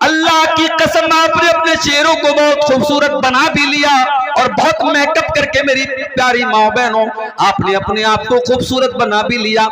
अल्लाह की कसम आपने अपने चेहरों को बहुत खूबसूरत बना भी लिया और बहुत मेकअप करके मेरी प्यारी माँ बहनों आपने अपने आप को खूबसूरत बना भी लिया।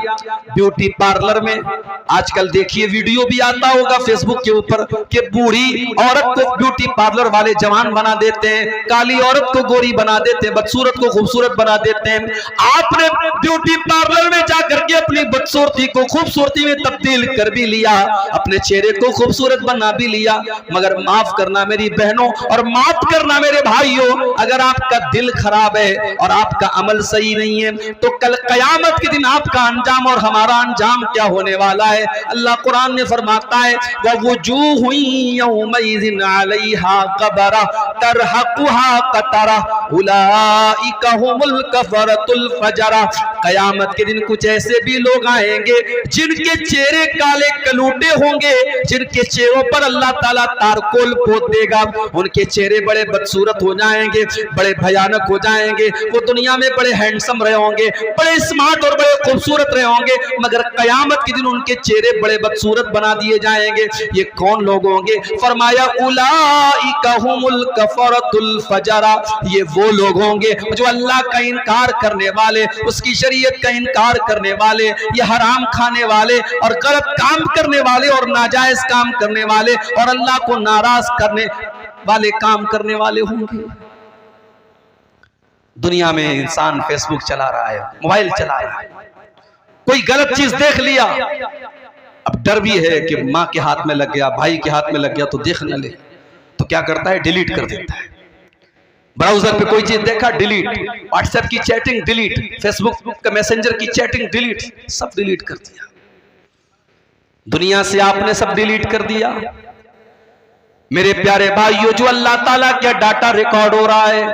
ब्यूटी पार्लर में आजकल देखिए वीडियो भी आता होगा फेसबुक के ऊपर कि बूढ़ी औरत को ब्यूटी पार्लर वाले जवान बना देते हैं, काली औरत को गोरी बना देते हैं, बदसूरत को खूबसूरत बना देते हैं। आपने ब्यूटी पार्लर में जाकर के अपनी बदसूरती को खूबसूरती में तब्दील कर भी लिया, अपने चेहरे को खूबसूरत बना भी लिया। मगर माफ करना मेरी बहनों और माफ करना मेरे भाइयों, अगर आपका दिल खराब है और आपका अमल सही नहीं है तो कल कयामत के दिन आपका अंजाम और हमारा अंजाम क्या होने वाला है। अल्लाह कुरान में फरमाता है ववुजूहु यौमइज़िन अलैहा ग़बरा तरहक़ुहा क़तरा उलाइका हुमुल कफ़रतुल फ़जरा। कयामत के दिन कुछ ऐसे भी लोग आएंगे जिनके चेहरे काले कलूटे होंगे, जिनके चेहरों पर अल्लाह ताला तारकोल पोत देगा, उनके चेहरे बड़े बदसूरत हो जाएंगे, बड़े भयानक हो जाएंगे। वो दुनिया में बड़े हैंडसम रहे होंगे, बड़े स्मार्ट और बड़े खूबसूरत रहे होंगे, मगर कयामत के दिन उनके चेहरे बड़े बदसूरत बना दिए जाएंगे। ये कौन लोग होंगे? फरमाया उलाइका हुमुल कफ़रतुल फ़जरा, ये वो लोग होंगे जो अल्लाह का इनकार करने वाले, उसकी शरीयत का इनकार करने वाले, ये हराम खाने वाले और गलत काम करने वाले और नाजायज काम करने वाले और अल्लाह को नाराज करने वाले काम करने वाले होंगे। दुनिया में इंसान फेसबुक चला रहा है, मोबाइल चला रहा है, कोई गलत चीज देख लिया, अब डर भी है कि माँ के हाथ में लग गया, भाई के हाथ में लग गया तो देख न ले, तो क्या करता है? डिलीट कर देता है। ब्राउजर पे कोई चीज देखा डिलीट, व्हाट्सएप की चैटिंग डिलीट, फेसबुक का मैसेंजर की चैटिंग डिलीट, सब डिलीट कर दिया। दुनिया से आपने सब डिलीट कर दिया। मेरे प्यारे भाइयों, जो अल्लाह ताला का डाटा रिकॉर्ड हो रहा है,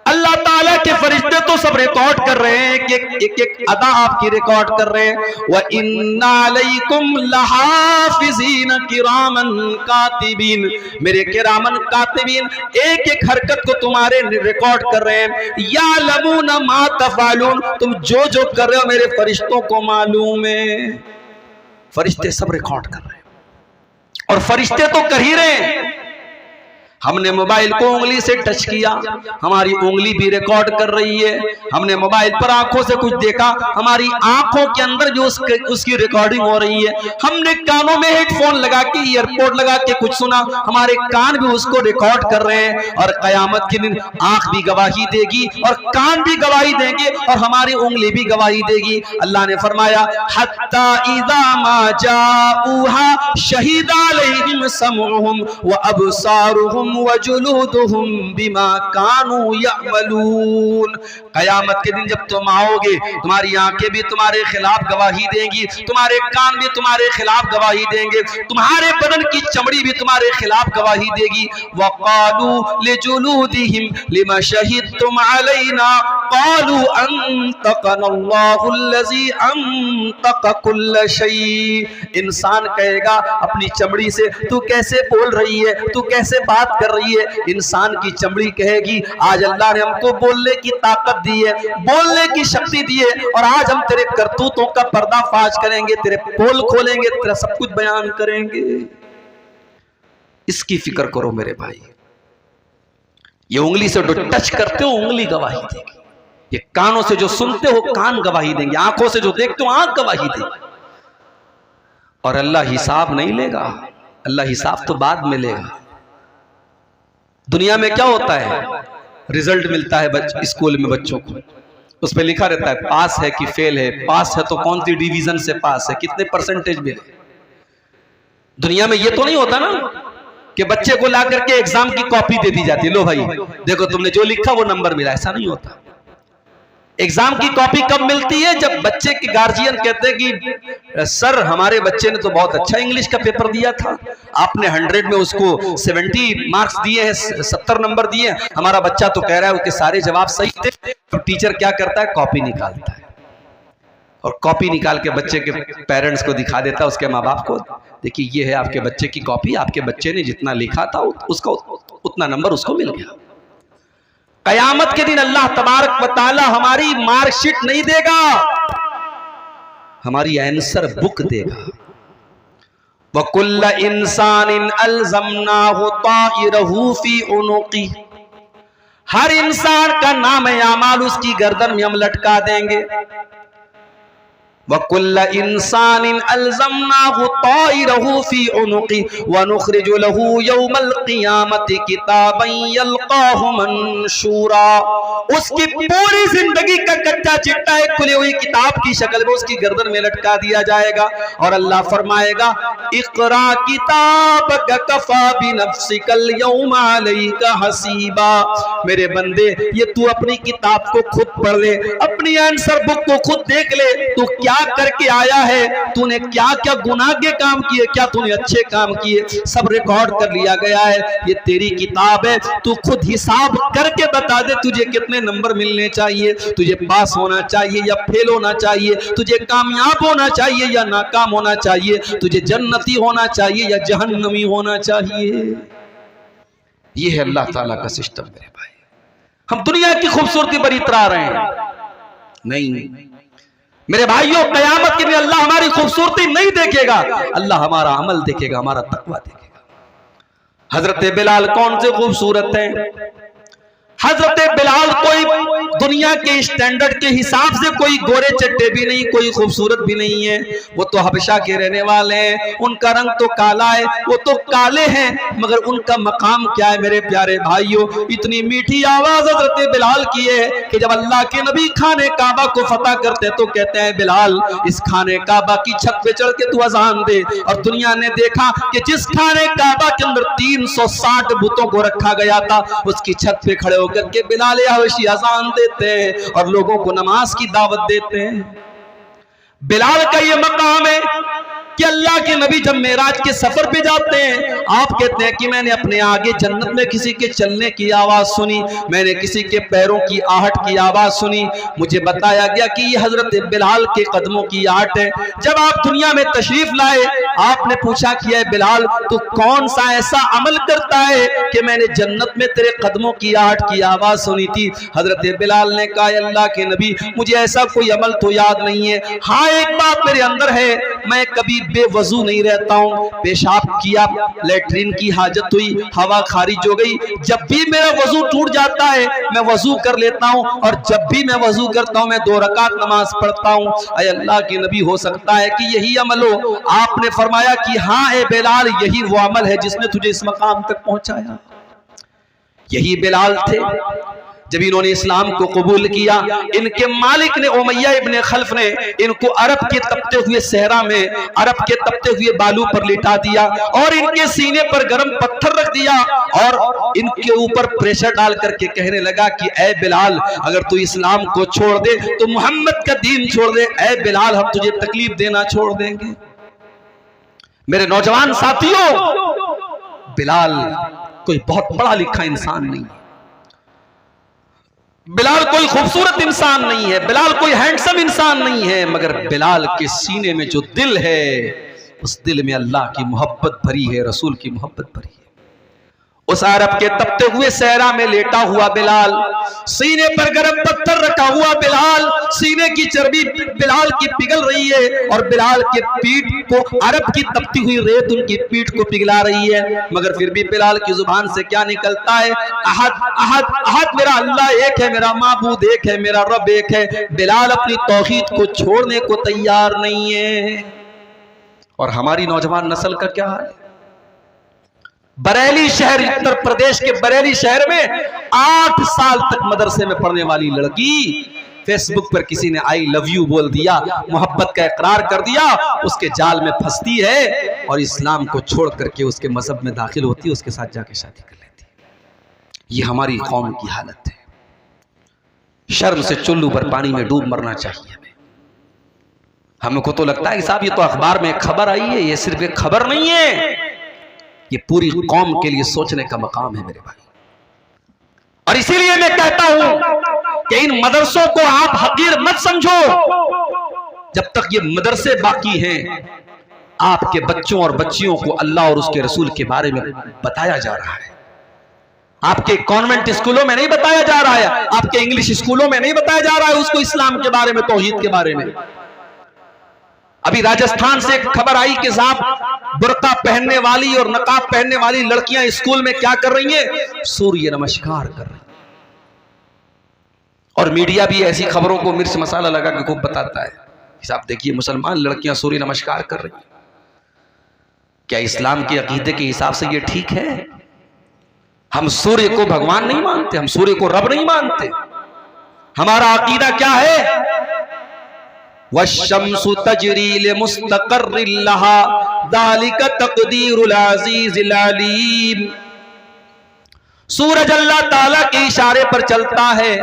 अल्लाह ताला के फरिश्ते तो सब रिकॉर्ड कर रहे हैं कि एक एक अदा आपकी रिकॉर्ड कर रहे हैं। व इन्ना अलैकुम लहाफिज़ीन किरामन कातिबीन, मेरे किरामन कातिबीन एक एक हरकत को तुम्हारे रिकॉर्ड कर रहे हैं। यालमूना मा तफ़अलून, तुम जो जो कर रहे हो मेरे फरिश्तों को मालूम है। फरिश्ते सब रिकॉर्ड कर रहे हैं और फरिश्ते तो कर ही रहे हैं। हमने मोबाइल को उंगली से टच किया, हमारी उंगली भी रिकॉर्ड कर रही है। हमने मोबाइल पर आंखों से कुछ देखा, हमारी आंखों के अंदर जो उसकी रिकॉर्डिंग हो रही है। हमने कानों में हेडफोन लगा के, ईयरपोर्ट लगा के कुछ सुना, हमारे कान भी उसको रिकॉर्ड कर रहे हैं। और कयामत के दिन आंख भी गवाही देगी और कान भी गवाही देंगे और हमारी उंगली भी गवाही देगी। अल्लाह ने फरमाया हत्ता इज़ा मा जाऊहा शहीदा अलैहिम समउहुम व अबसारुहुम वजुलूदुहुम बिमा कानू यअमलून। कयामत के दिन जब तुम आओगे, तुम्हारी आंखें भी तुम्हारे खिलाफ गवाही देंगी, तुम्हारे कान भी तुम्हारे खिलाफ गवाही देंगे, तुम्हारे बदन की चमड़ी भी तुम्हारे खिलाफ गवाही देगी। वक़ालू लिजुलूदिहिम लिमा शहिदतुम अलैना क़ालू अंतक़नल्लाहुल्लज़ी अंतक़ कुल्ल शै। इंसान कहेगा अपनी चमड़ी से, तू कैसे बोल रही है, तू कैसे बात कर रही है? इंसान की चमड़ी कहेगी आज अल्लाह ने हमको बोलने की ताकत दी है, बोलने की शक्ति दी है और आज हम तेरे करतूतों का पर्दाफाश करेंगे, तेरे पोल खोलेंगे, तेरा सब कुछ बयान करेंगे। इसकी फिक्र करो मेरे भाई। ये उंगली से जो टच करते हो उंगली गवाही देगी, ये कानों से जो सुनते हो कान गवाही देंगे, आंखों से जो देखते हो आंख गवाही देगी। और अल्लाह हिसाब नहीं लेगा, अल्लाह हिसाब तो बाद में लेगा। दुनिया में क्या होता है? रिजल्ट मिलता है स्कूल में बच्चों को, उस पर लिखा रहता है पास है कि फेल है, पास है तो कौन सी डिवीजन से पास है, कितने परसेंटेज मिले। दुनिया में ये तो नहीं होता ना कि बच्चे को ला करके एग्जाम की कॉपी दे दी जाती है, लो भाई देखो तुमने जो लिखा वो नंबर मिला, ऐसा नहीं होता। एग्जाम की कॉपी कब मिलती है? जब बच्चे के गार्जियन कहते हैं कि सर हमारे बच्चे ने तो बहुत अच्छा इंग्लिश का पेपर दिया था, आपने 100 में उसको 70 मार्क्स दिए हैं, 70 नंबर दिए, हमारा बच्चा तो कह रहा है उसके सारे जवाब सही थे। तो टीचर क्या करता है? कॉपी निकालता है और कॉपी निकाल के बच्चे के पेरेंट्स को दिखा देता है, उसके माँ बाप को, देखिए ये है आपके बच्चे की कॉपी, आपके बच्चे ने जितना लिखा था उसका उतना नंबर उसको मिल गया। कयामत के दिन अल्लाह तबारक व तआला हमारी मार्कशीट नहीं देगा, हमारी आंसर बुक देगा। वकुल्ल इंसानिन अलज़मनाहु ताइरहु फी उनुक़ी, हर इंसान का नाम आमाल उसकी गर्दन में हम लटका देंगे। वकुल्ल इंसानिन अलज़मनाहु ताइरहु फी उनुक़ी वनुख़रिजु लहू यौमल क़ियामति किताबन यल्क़ाहु मंशूरा। उसकी पूरी जिंदगी का कच्चा चिट्ठा एक खुली हुई किताब की शक्ल में उसकी गर्दन में लटका दिया जाएगा और अल्लाह फरमाएगा इक़रा किताबक कफ़ा बिनफ़्सिकल यौमा अलैका हसीबा। मेरे बंदे ये तू अपनी किताब को खुद पढ़ ले, अपनी आंसर बुक को खुद देख ले, तू क्या करके आया है, तूने क्या क्या गुनाह के काम किए, क्या तूने अच्छे काम किए, सब रिकॉर्ड कर लिया गया है। ये तेरी किताब है, तू खुद हिसाब करके बता दे तुझे कितने नंबर मिलने चाहिए, तुझे पास होना चाहिए या फेल होना चाहिए, तुझे कामयाब होना चाहिए या नाकाम होना चाहिए, तुझे जन्नती होना चाहिए या जहन्नमी होना चाहिए। ये है अल्लाह ताला का सिस्टम मेरे भाई। हम दुनिया की खूबसूरती पर इतरा रहे हैं, नहीं मेरे भाइयों, कयामत के दिन अल्लाह हमारी खूबसूरती नहीं देखेगा, अल्लाह हमारा अमल देखेगा, हमारा तकवा देखेगा। हजरत बिलाल कौन से खूबसूरत हैं? हजरत बिलाल कोई दुनिया के स्टैंडर्ड के हिसाब से कोई गोरे चट्टे भी नहीं, कोई खूबसूरत भी नहीं है। वो तो हबशा के रहने वाले हैं, उनका रंग तो काला है, वो तो काले हैं, मगर उनका मकाम क्या है मेरे प्यारे भाइयों? इतनी मीठी आवाज हजरत बिलाल की है कि जब अल्लाह के नबी खाने काबा को फतह करते तो कहते हैं बिलाल इस खाने काबा की छत पे चढ़ के तू अजान दे। और दुनिया ने देखा कि जिस खाने काबा के अंदर 360 बुतों को रखा गया था, उसकी छत पे खड़े करके बिलाल हबशी अज़ान देते हैं और लोगों को नमाज की दावत देते हैं। बिलाल का ये मकाम है कि अल्लाह के नबी जब मेराज के सफर पे जाते हैं, आप कहते हैं कि मैंने अपने आगे जन्नत में किसी के चलने की आवाज सुनी, मैंने किसी के पैरों की आहट की आवाज सुनी, मुझे बताया गया कि ये हजरत बिलाल के कदमों की आहट है। जब आप दुनिया में तशरीफ लाए, आपने पूछा कि है बिलाल तू कौन सा ऐसा अमल करता है कि मैंने जन्नत में तेरे कदमों की आहट की आवाज सुनी थी? हजरत बिलाल ने कहा अल्लाह के नबी मुझे ऐसा कोई अमल तो याद नहीं है, हाँ एक बात मेरे अंदर है, मैं कभी बेवजू नहीं रहता हूँ। पेशाब किया, लेटरिन की हाजत हुई, हवा खारिज हो गई, जब भी मेरा वजू टूट जाता है मैं वजू कर लेता हूँ और जब भी मैं वजू करता हूँ मैं 2 रकात नमाज पढ़ता हूँ। अय अल्लाह के नबी हो सकता है कि यही अमल हो? आपने फरमाया कि हाँ ए बिलाल यही वो अमल है जिसने तुझे इस मकाम तक पहुंचाया। यही बिलाल थे जब इन्होंने इस्लाम को कबूल किया, इनके मालिक ने उमैया इब्ने खल्फ ने इनको अरब के तपते हुए सहरा में, अरब के तपते हुए बालू पर लिटा दिया और इनके सीने पर गर्म पत्थर रख दिया और इनके ऊपर प्रेशर डाल करके कहने लगा कि ए बिलाल अगर तू इस्लाम को छोड़ दे तो मोहम्मद का दीन छोड़ दे, ए बिलाल हम तुझे तकलीफ देना छोड़ देंगे। मेरे नौजवान साथियों, बिलाल कोई बहुत पढ़ा लिखा इंसान नहीं, बिलाल कोई खूबसूरत इंसान नहीं है, बिलाल कोई हैंडसम इंसान नहीं है, मगर बिलाल के सीने में जो दिल है उस दिल में अल्लाह की मोहब्बत भरी है, रसूल की मोहब्बत भरी है। उस अरब के तपते हुए सहरा में लेटा हुआ बिलाल, सीने पर गर्म पत्थर रखा हुआ बिलाल, सीने की चर्बी बिलाल की पिघल रही है और बिलाल के पीठ को अरब की तपती हुई रेत उनकी पीठ को पिघला रही है, मगर फिर भी बिलाल की जुबान से क्या निकलता है? अहद अहद अहद, मेरा अल्लाह एक है, मेरा माबूद एक है, मेरा रब एक है। बिलाल अपनी तौहीद को छोड़ने को तैयार नहीं है। और हमारी नौजवान नस्ल का क्या हाल है? बरेली शहर, उत्तर प्रदेश के बरेली शहर में 8 साल तक मदरसे में पढ़ने वाली लड़की फेसबुक पर किसी ने आई लव यू बोल दिया, मोहब्बत का इकरार कर दिया, उसके जाल में फंसती है और इस्लाम को छोड़ करके उसके मजहब में दाखिल होती है, उसके साथ जाके शादी कर लेती है। ये हमारी कौम की हालत है। शर्म से चुल्लू पर पानी में डूब मरना चाहिए हमें। हमको तो लगता है कि साहब ये तो अखबार में खबर आई है, ये सिर्फ एक खबर नहीं है, ये पूरी कौम के लिए सोचने का मकाम है मेरे भाई। और इसीलिए मैं कहता हूं कि इन मदरसों को आप हकीर मत समझो। जब तक ये मदरसे बाकी हैं, आपके बच्चों और बच्चियों को अल्लाह और उसके रसूल के बारे में बताया जा रहा है। आपके कॉन्वेंट स्कूलों में नहीं बताया जा रहा है, आपके इंग्लिश स्कूलों में नहीं बताया जा रहा है उसको इस्लाम के बारे में, तौहीद के बारे में। अभी राजस्थान से एक खबर आई कि साहब बुर्का पहनने वाली और नकाब पहनने वाली लड़कियां स्कूल में क्या कर रही हैं? सूर्य नमस्कार कर रही हैं। और मीडिया भी ऐसी खबरों को मिर्च मसाला लगा के खूब बताता है। साहब देखिए, मुसलमान लड़कियां सूर्य नमस्कार कर रही हैं। क्या इस्लाम के अकीदे के हिसाब से ये ठीक है? हम सूर्य को भगवान नहीं मानते, हम सूर्य को रब नहीं मानते। हमारा अकीदा क्या है? वश्शम्सु तजरी लिमुस्तक़र्रिन लहा ज़ालिका तक़दीरुल अज़ीज़िल अलीम। सूरज अल्लाह ताला के इशारे पर चलता है,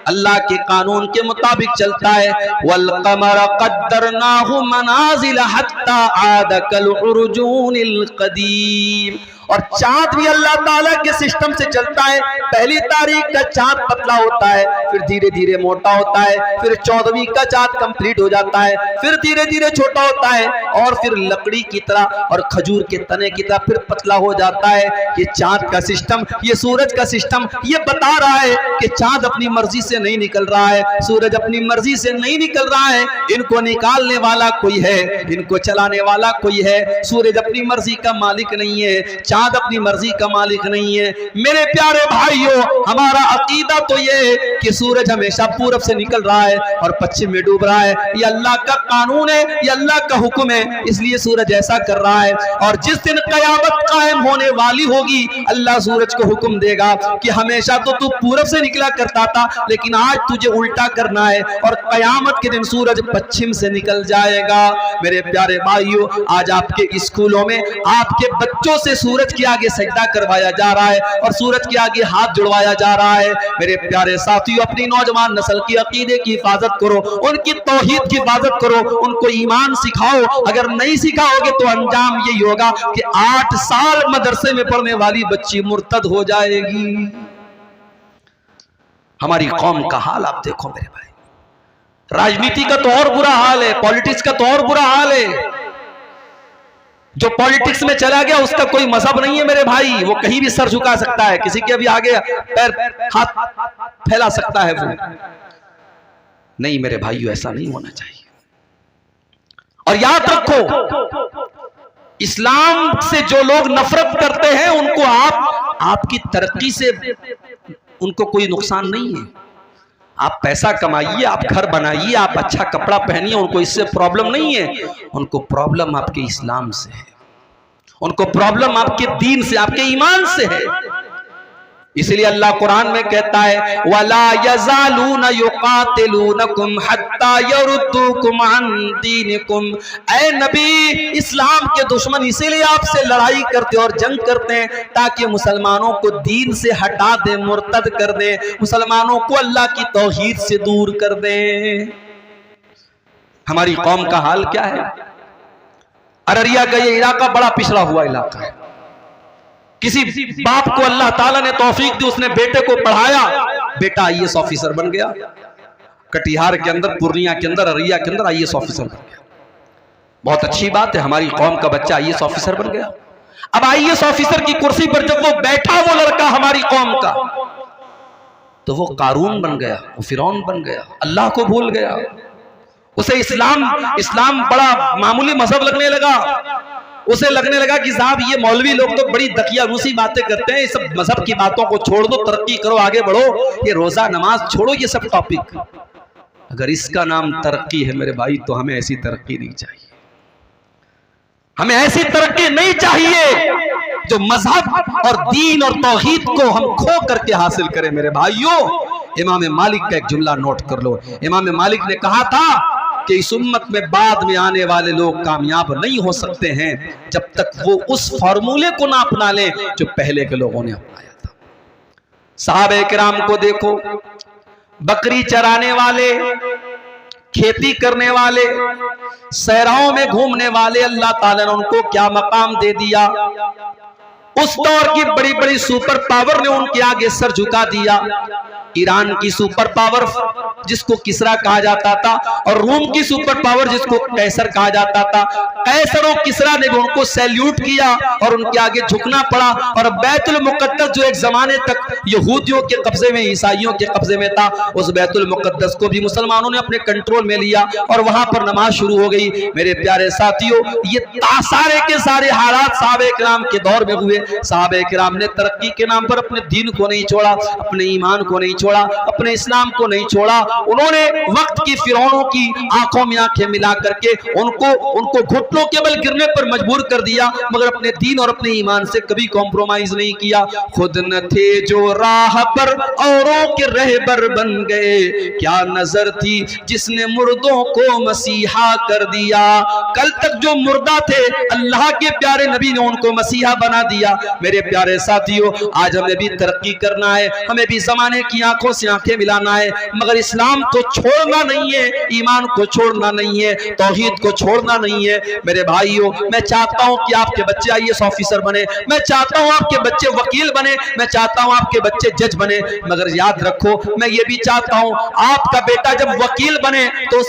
अल्लाह के कानून के मुताबिक चलता है। वल क़मर क़द्दरनाहु मनाज़िल हत्ता आद कल उर्जूनिल क़दीम। और चांद भी अल्लाह ताला के सिस्टम से चलता है। पहली तारीख का चांद पतला होता है, फिर धीरे धीरे मोटा होता है, फिर 14वीं का चांद कंप्लीट हो जाता है, फिर धीरे धीरे छोटा होता है, और फिर लकड़ी की तरह और खजूर के तने की तरह फिर पतला हो जाता है। ये चांद का सिस्टम, ये सूरज का सिस्टम ये बता रहा है कि चांद अपनी मर्जी से नहीं निकल रहा है, सूरज अपनी मर्जी से नहीं निकल रहा है। इनको निकालने वाला कोई है, इनको चलाने वाला कोई है। सूरज अपनी मर्जी का मालिक नहीं है, चांद अपनी मर्जी का मालिक नहीं है। मेरे प्यारे भाइयों, हमारा अकीदा तो ये है कि सूरज हमेशा पूरब से निकल रहा है और पश्चिम में डूब रहा है। ये अल्लाह का कानून है, ये अल्लाह का हुक्म है, इसलिए सूरज ऐसा कर रहा है। और जिस दिन कयामत कायम होने वाली होगी, अल्लाह सूरज को हुक्म देगा कि हमेशा तो तू पूरब से निकला करता था, लेकिन आज तुझे उल्टा करना है, और कयामत के दिन सूरज पश्चिम से निकल जाएगा। मेरे प्यारे भाइयों, आज आपके स्कूलों में आपके बच्चों से सूरज के आगे सजदा करवाया जा रहा है और सूरज के आगे हाथ जुड़वाया जा रहा है। मेरे प्यारे साथियों, अपनी नौजवान नस्ल की अकीदे की हिफाजत करो, उनकी तौहीद की हिफाजत करो, उनको ईमान सिखाओ। अगर नहीं सिखाओगे तो अंजाम यही होगा कि 8 साल मदरसे में पढ़ने वाली बच्ची मुर्तद हो जाएगी। हमारी कौम का हाल आप देखो मेरे भाई। राजनीति का तो और बुरा हाल है, पॉलिटिक्स का तो और बुरा हाल है। जो पॉलिटिक्स में चला गया उसका कोई मजहब नहीं है मेरे भाई, वो कहीं भी सर झुका सकता है, किसी के अभी आगे पैर हाथ फैला सकता है। वो नहीं मेरे भाइयों, ऐसा नहीं होना चाहिए। और याद रखो, इस्लाम से जो लोग नफरत करते हैं उनको आपकी तरक्की से उनको कोई नुकसान नहीं है। आप पैसा कमाइए, आप घर बनाइए, आप अच्छा कपड़ा पहनिए, उनको इससे प्रॉब्लम नहीं है। उनको प्रॉब्लम आपके इस्लाम से है, उनको प्रॉब्लम आपके दीन से, आपके ईमान से है। इसलिए अल्लाह कुरान में कहता है, वला यज़ालूना युकातिलूनकुम हत्ता यरुद्दूकुम अन दीनिकुम। ऐ नबी, इस्लाम के दुश्मन इसीलिए आपसे लड़ाई करते और जंग करते हैं ताकि मुसलमानों को दीन से हटा दे, मुर्तद कर दे, मुसलमानों को अल्लाह की तौहीद से दूर कर दे। हमारी कौम का हाल क्या है? अररिया का ये इलाका बड़ा पिछड़ा हुआ इलाका है। किसी बाप को अल्लाह ताला ने तौफीक दी, उसने बेटे को पढ़ाया, बेटा IAS ऑफिसर बन गया। कटिहार के अंदर, पूर्णिया के अंदर, अररिया के अंदर IAS ऑफिसर बन गया। बहुत अच्छी बात है, हमारी कौम का बच्चा IAS ऑफिसर बन गया। अब IAS ऑफिसर की कुर्सी पर जब वो बैठा, वो लड़का हमारी कौम का, तो वो कारून बन गया, वो फिरौन बन गया, अल्लाह को भूल गया। उसे इस्लाम बड़ा मामूली मजहब लगने लगा। उसे लगने लगा कि साहब ये मौलवी लोग तो बड़ी दकियानूसी बातें करते हैं, ये सब मजहब की बातों को छोड़ दो, तरक्की करो, आगे बढ़ो, ये रोजा नमाज छोड़ो, ये सब टॉपिक। अगर इसका नाम तरक्की है मेरे भाई, तो हमें ऐसी तरक्की नहीं चाहिए। हमें ऐसी तरक्की नहीं चाहिए जो मजहब और दीन और तौहीद को हम खो करके हासिल करें मेरे भाइयों। इमाम मालिक का एक जुमला नोट कर लो। इमाम मालिक ने कहा था कि इस उम्मत में बाद में आने वाले लोग कामयाब नहीं हो सकते हैं जब तक वो उस फॉर्मूले को ना अपना लें जो पहले के लोगों ने अपनाया था। सहाबे किराम को देखो, बकरी चराने वाले, खेती करने वाले, सहराओं में घूमने वाले, अल्लाह ताला ने उनको क्या मकाम दे दिया। उस दौर की बड़ी बड़ी सुपर पावर ने उनके आगे सर झुका दिया। ईरान की सुपर पावर जिसको किसरा कहा जाता था, और रोम की सुपर पावर जिसको कैसर कहा जाता था। कैसर और किसरा ने भी उनको सैल्यूट किया और उनके आगे झुकना पड़ा। और बैतुल मुकद्दस जो एक जमाने तक यहूदियों के कब्जे में, ईसाइयों के कब्जे में था, उस बैतुल मुकद्दस को भी मुसलमानों ने अपने कंट्रोल में लिया और वहां पर नमाज शुरू हो गई। मेरे प्यारे साथियों, ये सारे के सारे हालात सहाबे किराम के दौर में हुए। सहाबे किराम ने तरक्की के नाम पर अपने दीन को नहीं छोड़ा, अपने ईमान को नहीं छोड़ा, अपने इस्लाम को नहीं छोड़ा। उन्होंने वक्त की फिरौनों की आंखों में आंखें मिला करके उनको घुटनों के बल गिरने पर मजबूर कर दिया, मगर अपने दीन और अपने ईमान से कभी कॉम्प्रोमाइज नहीं किया। खुद न थे जो राह पर औरों के रहबर बन गए, क्या नजर थी जिसने मुर्दों को मसीहा कर दिया। कल तक जो मुर्दा थे, अल्लाह के प्यारे नबी ने उनको मसीहा बना दिया। मेरे प्यारे साथियों, आज हमें भी तरक्की करना है, हमें भी जमाने की आंखों से आंखें मिलाना है, मगर इस्लाम को छोड़ना नहीं है, ईमान को छोड़ना नहीं है, तौहीद को छोड़ना नहीं है। मेरे भाइयों, मैं चाहता हूं कि आपके बच्चे IAS ऑफिसर बने, मैं चाहता हूं आपके बच्चे वकील बने, मैं चाहता हूं आपके बच्चे जज बने, मगर याद रखो, मैं ये भी चाहता हूं आपका बेटा जब वकील बने तो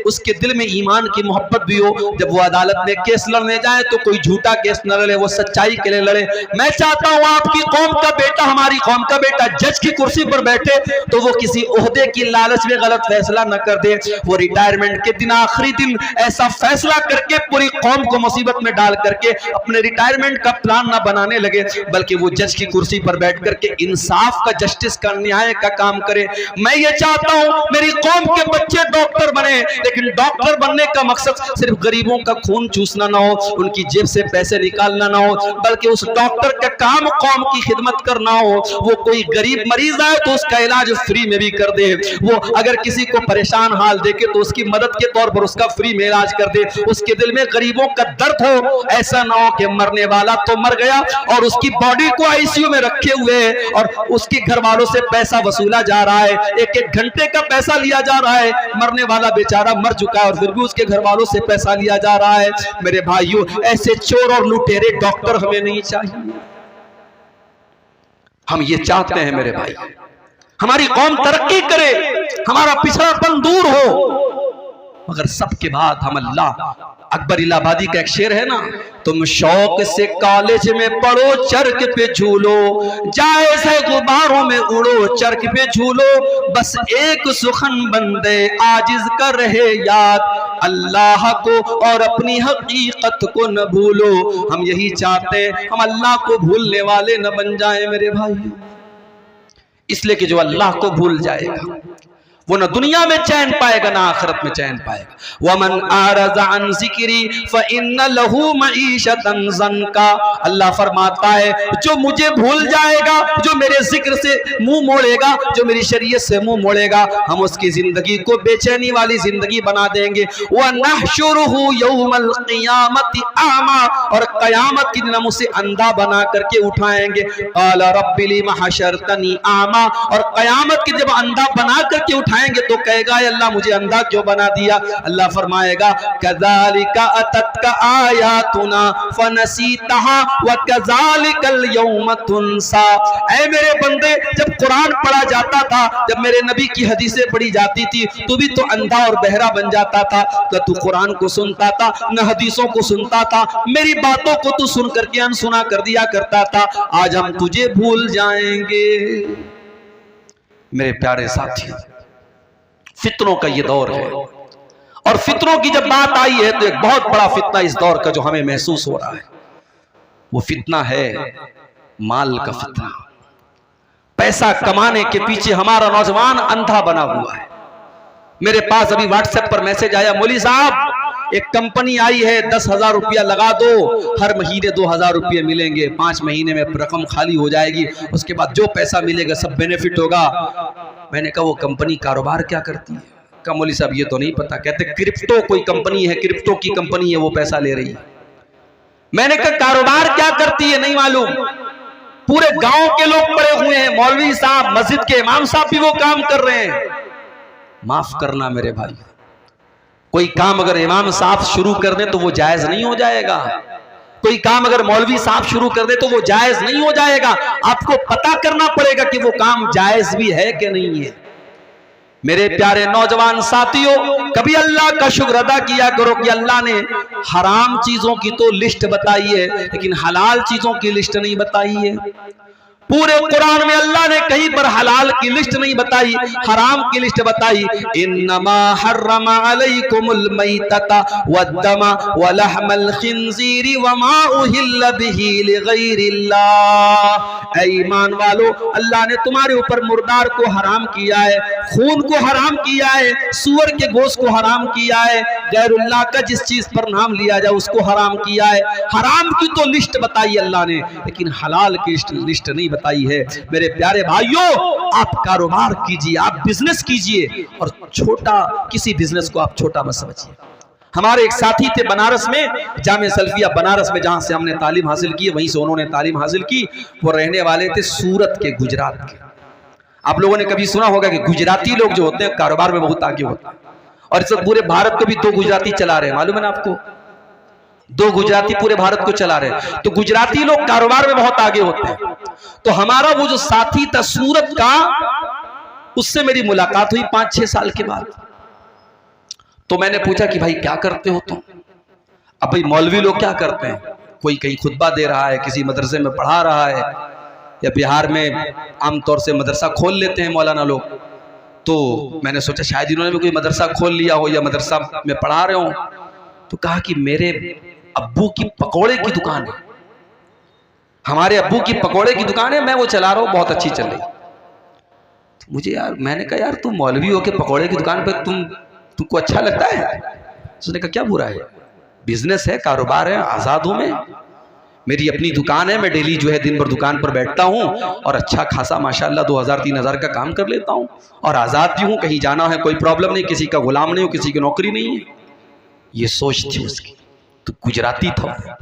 उसके दिल में ईमान की मोहब्बत भी हो। जब वो अदालत में केस लड़ने जाए तो कोई झूठा केस न लड़े, वो सच्चाई के लिए लड़े। मैं चाहता हूं आपकी कौम का बेटा, हमारी कौम का बेटा जज की कुर्सी पर बैठे तो वो किसी ओहदे की लालच में गलत फैसला न कर दे, वो रिटायरमेंट के दिन, आखिरी दिन ऐसा फैसला करके पूरी कौम को मुसीबत में डाल करके अपने रिटायरमेंट का प्लान न बनाने लगे, बल्कि वो जज की कुर्सी पर बैठ करके इंसाफ का, जस्टिस का, न्याय का काम करे। मैं ये चाहता हूं मेरी कौम के बच्चे डॉक्टर बने, लेकिन डॉक्टर बनने का मकसद सिर्फ गरीबों का खून चूसना ना हो, उनकी जेब से पैसे निकालना ना हो, बल्कि उस डॉक्टर का काम कौम की खिदमत करना हो। वो कोई गरीब मरीज आए तो उसका इलाज फ्री में भी कर दे, वो अगर किसी को परेशान हाल देखे तो उसकी मदद के तौर पर उसका फ्री में इलाज कर दे, उसके दिल में गरीबों का दर्द हो। ऐसा ना हो कि मरने वाला तो मर गया और उसकी बॉडी को ICU में रखे हुए है और उसके घर वालों से पैसा वसूला जा रहा है, एक एक घंटे का पैसा लिया जा रहा है, मरने वाला बेचारा मर चुका है और फिर भी उसके घर वालों से पैसा लिया जा रहा है। मेरे भाइयों, ऐसे चोर और लुटेरे डॉक्टर हमें नहीं चाहिए। हम ये चाहते हैं मेरे भाई, हमारी कौम तरक्की करे, हमारा पिछड़ापन दूर हो, मगर सबके बाद हम अल्लाह। अकबर इलाहाबादी का एक शेर है ना, तुम शौक से कॉलेज में पढ़ो, चरक पे झूलो, जायज है गुब्बारों में उड़ो, चरक पे झूलो, बस एक सुखन बंदे आजिज कर रहे याद, अल्लाह को और अपनी हकीकत को न भूलो। हम यही चाहते हैं, हम अल्लाह को भूलने वाले न बन जाएं मेरे भाई। इसलिए कि जो अल्लाह को भूल जाएगा वो न दुनिया में चैन पाएगा ना आखिरत में चैन पाएगा। वमन आरज़ा अन ज़िक्री फ़इन्न लहू मईशतन ज़न्का, अल्लाह फरमाता है जो मुझे भूल जाएगा, जो मेरे जिक्र से मुंह मोड़ेगा, जो मेरी शरीयत से मुंह मोड़ेगा, हम उसकी जिंदगी को बेचैनी वाली जिंदगी बना देंगे। व नहशुरुहु यौमल क़ियामति आमा, और क़यामत के दिन हम उसे अंधा बना करके उठाएंगे। क़ाल रब्बि लिमा हशरतनी आमा, और क़यामत के जब अंधा बना करके उठाएंगे तो कहेगा अल्लाह मुझे अंधा क्यों बना दिया। अल्लाह फरमाएगा कज़ालिका अततका आयातुना फनसीतहा व कज़ालिकल यौम तुनसा। ऐ मेरे बंदे, जब कुरान पढ़ा जाता था, जब मेरे नबी की हदीसें पढ़ी जाती थी, तू भी तो अंधा और बहरा बन जाता था। तो तू कुरान को सुनता था, न हदीसों को सुनता था, मेरी बातों को तू सुन करके अनसुना कर दिया करता था। आज हम तुझे भूल जाएंगे। मेरे प्यारे साथी, फितनों का ये दौर है, और फितनों की जब बात आई है तो एक बहुत बड़ा फितना इस दौर का जो हमें महसूस हो रहा है, वो फितना है माल का फितना। पैसा कमाने के पीछे हमारा नौजवान अंधा बना हुआ है। मेरे पास अभी व्हाट्सएप पर मैसेज आया, मौली साहब एक कंपनी आई है, 10,000 रुपया लगा दो, हर महीने 2,000 रुपये मिलेंगे, 5 महीने में रकम खाली हो जाएगी, उसके बाद जो पैसा मिलेगा सब बेनिफिट होगा। मैंने कहा वो कंपनी कारोबार क्या करती है? कहा मौली साहब ये तो नहीं पता। कहते क्रिप्टो कोई कंपनी है, क्रिप्टो की कंपनी है, वो पैसा ले रही है। मैंने कहा कारोबार क्या करती है? नहीं मालूम। पूरे गांव के लोग पड़े हुए हैं, मौलवी साहब, मस्जिद के इमाम साहब भी वो काम कर रहे हैं। माफ करना मेरे भाई, कोई काम अगर इमाम साहब शुरू कर दें तो वो जायज नहीं हो जाएगा। कोई काम अगर मौलवी साहब शुरू कर दे तो वो जायज नहीं हो जाएगा, आपको पता करना पड़ेगा कि वो काम जायज भी है कि नहीं है। मेरे प्यारे नौजवान साथियों, कभी अल्लाह का शुक्र अदा किया करो कि अल्लाह ने हराम चीजों की तो लिस्ट बताई है, लेकिन हलाल चीजों की लिस्ट नहीं बताई है। पूरे कुरान में अल्लाह ने कहीं पर हलाल की लिस्ट नहीं बताई, हराम की लिस्ट बताई। इन्नमा हर्रमा अलैकुमुल मैतता वद्दमा वलहमल खिंजीरी वमा उहिल्ल बिही लिगैरिल्लाह। ऐ ईमान वालो, अल्लाह ने तुम्हारे ऊपर मुर्दार को हराम किया है, खून को हराम किया है, सूअर के गोश्त को हराम किया है, गैरुल्लाह का जिस चीज पर नाम लिया जाए उसको हराम किया है। हराम की तो लिस्ट बताई अल्लाह ने, लेकिन हलाल की लिस्ट नहीं बताई है। मेरे प्यारे भाइयों, आप कारोबार कीजिए, आप बिजनेस कीजिए, और छोटा किसी बिजनेस को आप छोटा मत समझिए। हमारे एक साथी थे बनारस में, जामे सल्फिया बनारस में, जहां से हमने तालीम हासिल की, वहीं से उन्होंने तालीम हासिल की। वो रहने वाले थे सूरत के, गुजरात के। आप लोगों ने कभी सुना होगा कि गुजराती लोग जो होते हैं कारोबार में बहुत आगे होते हैं, और इस वक्त पूरे भारत को भी 2 गुजराती चला रहे हैं, मालूम है ना आपको? 2 गुजराती पूरे भारत को चला रहे हैं। तो गुजराती लोग कारोबार में बहुत आगे होते हैं। तो हमारा वो जो साथी था सूरत का, उससे मेरी मुलाकात हुई 5-6 साल के बाद। तो मैंने पूछा कि भाई क्या करते हो तुम? अब भाई मौलवी लोग क्या करते हैं, कोई कहीं खुतबा दे रहा है, किसी मदरसे में पढ़ा रहा है, या बिहार में आमतौर से मदरसा खोल लेते हैं मौलाना लोग। तो मैंने सोचा शायद इन्होंने भी कोई मदरसा खोल लिया हो या मदरसा में पढ़ा रहे हो। तो कहा कि मेरे अब्बू की पकौड़े की दुकान है, हमारे अब्बू की पकौड़े की दुकान है, मैं वो चला रहा हूँ, बहुत अच्छी चल रही। तो मुझे यार, मैंने कहा यार तुम मौलवी हो के पकौड़े की दुकान पर तुमको अच्छा लगता है? उसने कहा क्या बुरा है, बिजनेस है, कारोबार है, आज़ाद हूँ मैं, मेरी अपनी दुकान है, मैं डेली जो है दिन भर दुकान पर बैठता हूँ और अच्छा खासा माशाल्लाह 2000-3000 का काम कर लेता हूँ, और आज़ाद भी हूँ, कहीं जाना है कोई प्रॉब्लम नहीं, किसी का गुलाम नहीं हूँ, किसी की नौकरी नहीं है। ये सोच थी उसकी। तो गुजराती था।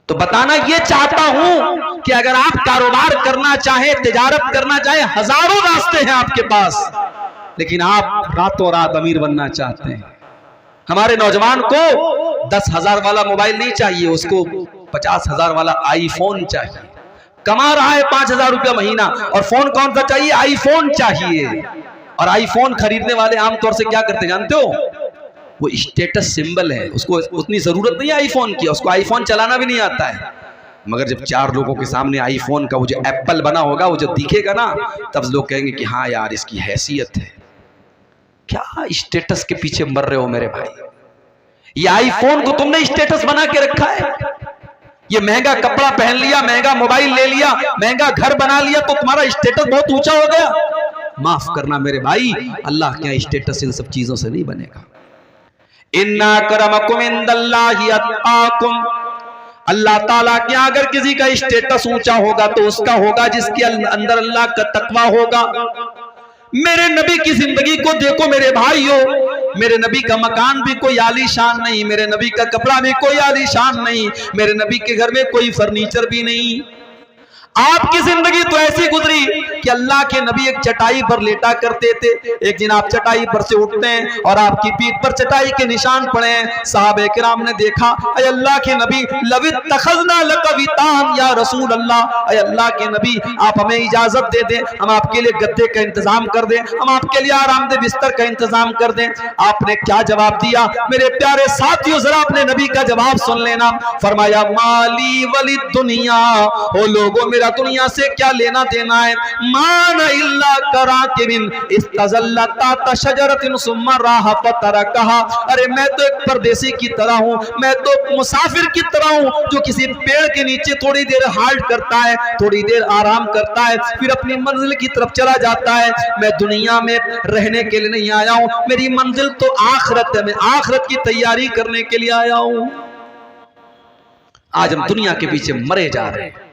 तो बताना ये चाहता हूं कि अगर आप कारोबार करना चाहें, तिजारत करना चाहें, हजारों रास्ते हैं आपके पास, लेकिन आप रातों रात अमीर बनना चाहते हैं। हमारे नौजवान को 10,000 वाला मोबाइल नहीं चाहिए, उसको 50,000 वाला आईफोन चाहिए। कमा रहा है 5,000 रुपया महीना, और फोन कौन सा चाहिए? आईफोन चाहिए। और आईफोन खरीदने वाले आमतौर से क्या करते जानते हो? वो स्टेटस सिंबल है, उसको उतनी जरूरत नहीं है आईफोन की, उसको आईफोन चलाना भी नहीं आता है, मगर जब 4 लोगों के सामने आईफोन का वो जो एप्पल बना होगा, वो जो दिखेगा ना, तब लोग कहेंगे कि हाँ यार इसकी हैसियत है। क्या स्टेटस के पीछे मर रहे हो मेरे भाई? ये आईफोन को तुमने स्टेटस बना के रखा है। ये महंगा कपड़ा पहन लिया, महंगा मोबाइल ले लिया, महंगा घर बना लिया, तो तुम्हारा स्टेटस बहुत ऊंचा हो गया। माफ करना मेरे भाई, अल्लाह के स्टेटस इन सब चीजों से नहीं बनेगा। इन्ना करमकुम इंदल्लाहि अत्काकुम, अल्लाह ताला के अगर किसी का स्टेटस ऊंचा होगा तो उसका होगा जिसके अंदर अल्लाह का तकवा होगा। मेरे नबी की जिंदगी को देखो मेरे भाइयों, मेरे नबी का मकान भी कोई आलीशान नहीं, मेरे नबी का कपड़ा भी कोई आलीशान नहीं, मेरे नबी के घर में कोई फर्नीचर भी नहीं। आपकी जिंदगी तो ऐसी गुजरी कि अल्लाह के नबी एक चटाई पर लेटा करते थे। एक दिन आप चटाई पर से उठते हैं और आपकी पीठ पर चटाई के निशान पड़े हैं। साहबे किराम ने देखा, अय अल्लाह के नबी, लवित तखज़ना लक वितान या रसूल अल्लाह, अय अल्लाह के नबी आप हमें इजाजत दे दें, हम आपके लिए गद्दे का इंतजाम कर दें, हम आपके लिए आरामदेह बिस्तर का इंतजाम कर दें। आपने क्या जवाब दिया मेरे प्यारे साथियों? जरा अपने नबी का जवाब सुन लेना। फरमाया, माली वली दुनिया, ओ लोगों मेरा दुनिया से क्या लेना देना है। मान इल्ला कराकिबिन इस्तज़ल्लता तशजरतिन सुम्मा राह फतरकहा, अरे मैं तो एक परदेसी की तरह हूँ, मैं तो मुसाफिर की तरह हूँ जो किसी पेड़ के नीचे थोड़ी देर हाल्ट करता है, थोड़ी देर आराम करता है, फिर अपनी मंजिल की तरफ चला जाता है। मैं दुनिया में रहने के लिए नहीं आया हूँ, मेरी मंजिल तो आखिरत है, मैं आखिरत की तैयारी करने के लिए आया हूँ। आज हम दुनिया के पीछे मरे जा रहे हैं।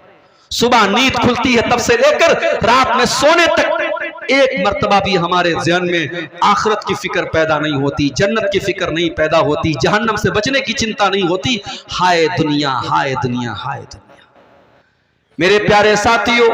सुबह नींद खुलती है तब से लेकर रात में सोने तक एक मर्तबा भी हमारे ज़हन में आखिरत की फिक्र पैदा नहीं होती, जन्नत की फिक्र नहीं पैदा होती, जहन्नम से बचने की चिंता नहीं होती। हाय दुनिया, हाय दुनिया, हाय दुनिया। मेरे प्यारे साथियों,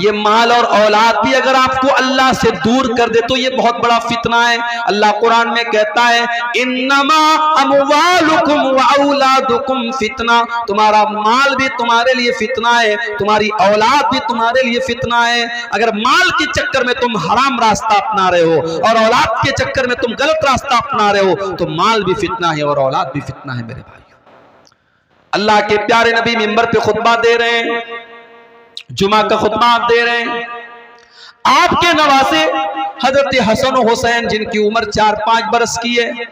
ये माल और औलाद भी अगर आपको अल्लाह से दूर कर दे तो ये बहुत बड़ा फितना है। अल्लाह कुरान में कहता है, इन्नमा अमवालुकुम व औलादुकुम फितना, तुम्हारा माल भी तुम्हारे लिए फितना है, तुम्हारी औलाद भी तुम्हारे लिए फितना है। अगर माल के चक्कर में तुम हराम रास्ता अपना रहे हो और औलाद के चक्कर में तुम गलत रास्ता अपना रहे हो तो माल भी फितना है और औलाद भी फितना है। मेरे भाई, अल्लाह के प्यारे नबी मिंबर पे खुतबा दे रहे हैं, जुमा का खुतबा आप दे रहे हैं। आपके नवासे हजरत हसन और हुसैन जिनकी उम्र 4-5 बरस की है,